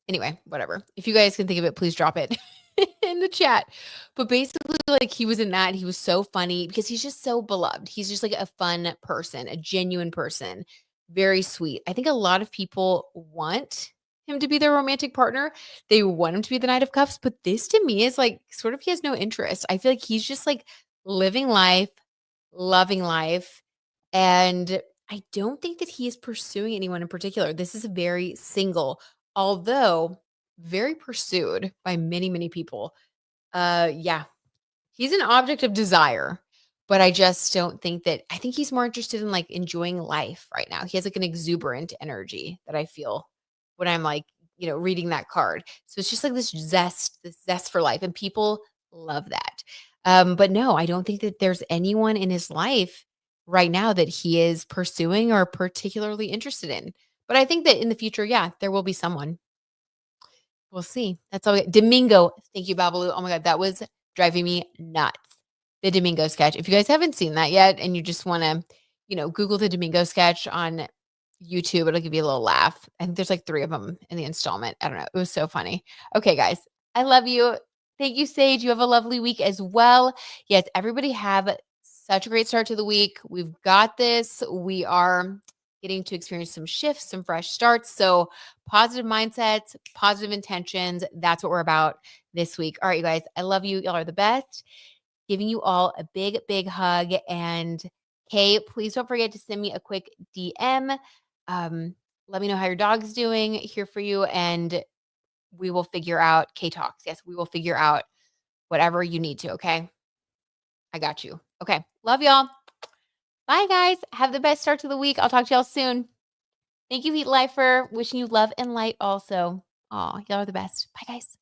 Anyway, whatever. If you guys can think of it, please drop it in the chat. But basically, like he was in that. And he was so funny because he's just so beloved. He's just like a fun person, a genuine person, very sweet. I think a lot of people want him to be their romantic partner. They want him to be the Knight of Cups. But this to me is like sort of he has no interest. I feel like he's just like living life, loving life. And I don't think that he is pursuing anyone in particular. This is very single, although very pursued by many, many people. Yeah, he's an object of desire, but I just don't think that I think he's more interested in like enjoying life right now. He has like an exuberant energy that I feel when I'm like, reading that card. So it's just like this zest for life. And people love that. But no, I don't think that there's anyone in his life right now that he is pursuing or particularly interested in. But I think that in the future, yeah, there will be someone. We'll see. That's all. Domingo. Thank you, Babalu. Oh my God, that was driving me nuts. The Domingo sketch. If you guys haven't seen that yet and you just want to, Google the Domingo sketch on YouTube, it'll give you a little laugh. I think there's like 3 of them in the installment. I don't know. It was so funny. Okay, guys. I love you. Thank you, Sage. You have a lovely week as well. Yes, everybody have such a great start to the week. We've got this. We are getting to experience some shifts, some fresh starts. So positive mindsets, positive intentions. That's what we're about this week. All right, you guys. I love you. Y'all are the best. Giving you all a big, big hug. And Kay, please don't forget to send me a quick DM. Let me know how your dog's doing. Here for you. And we will figure out K Talks. Yes, we will figure out whatever you need to. Okay. I got you. Okay. Love y'all. Bye, guys. Have the best start to the week. I'll talk to y'all soon. Thank you, Heat Lifer. Wishing you love and light also. Aw, y'all are the best. Bye, guys.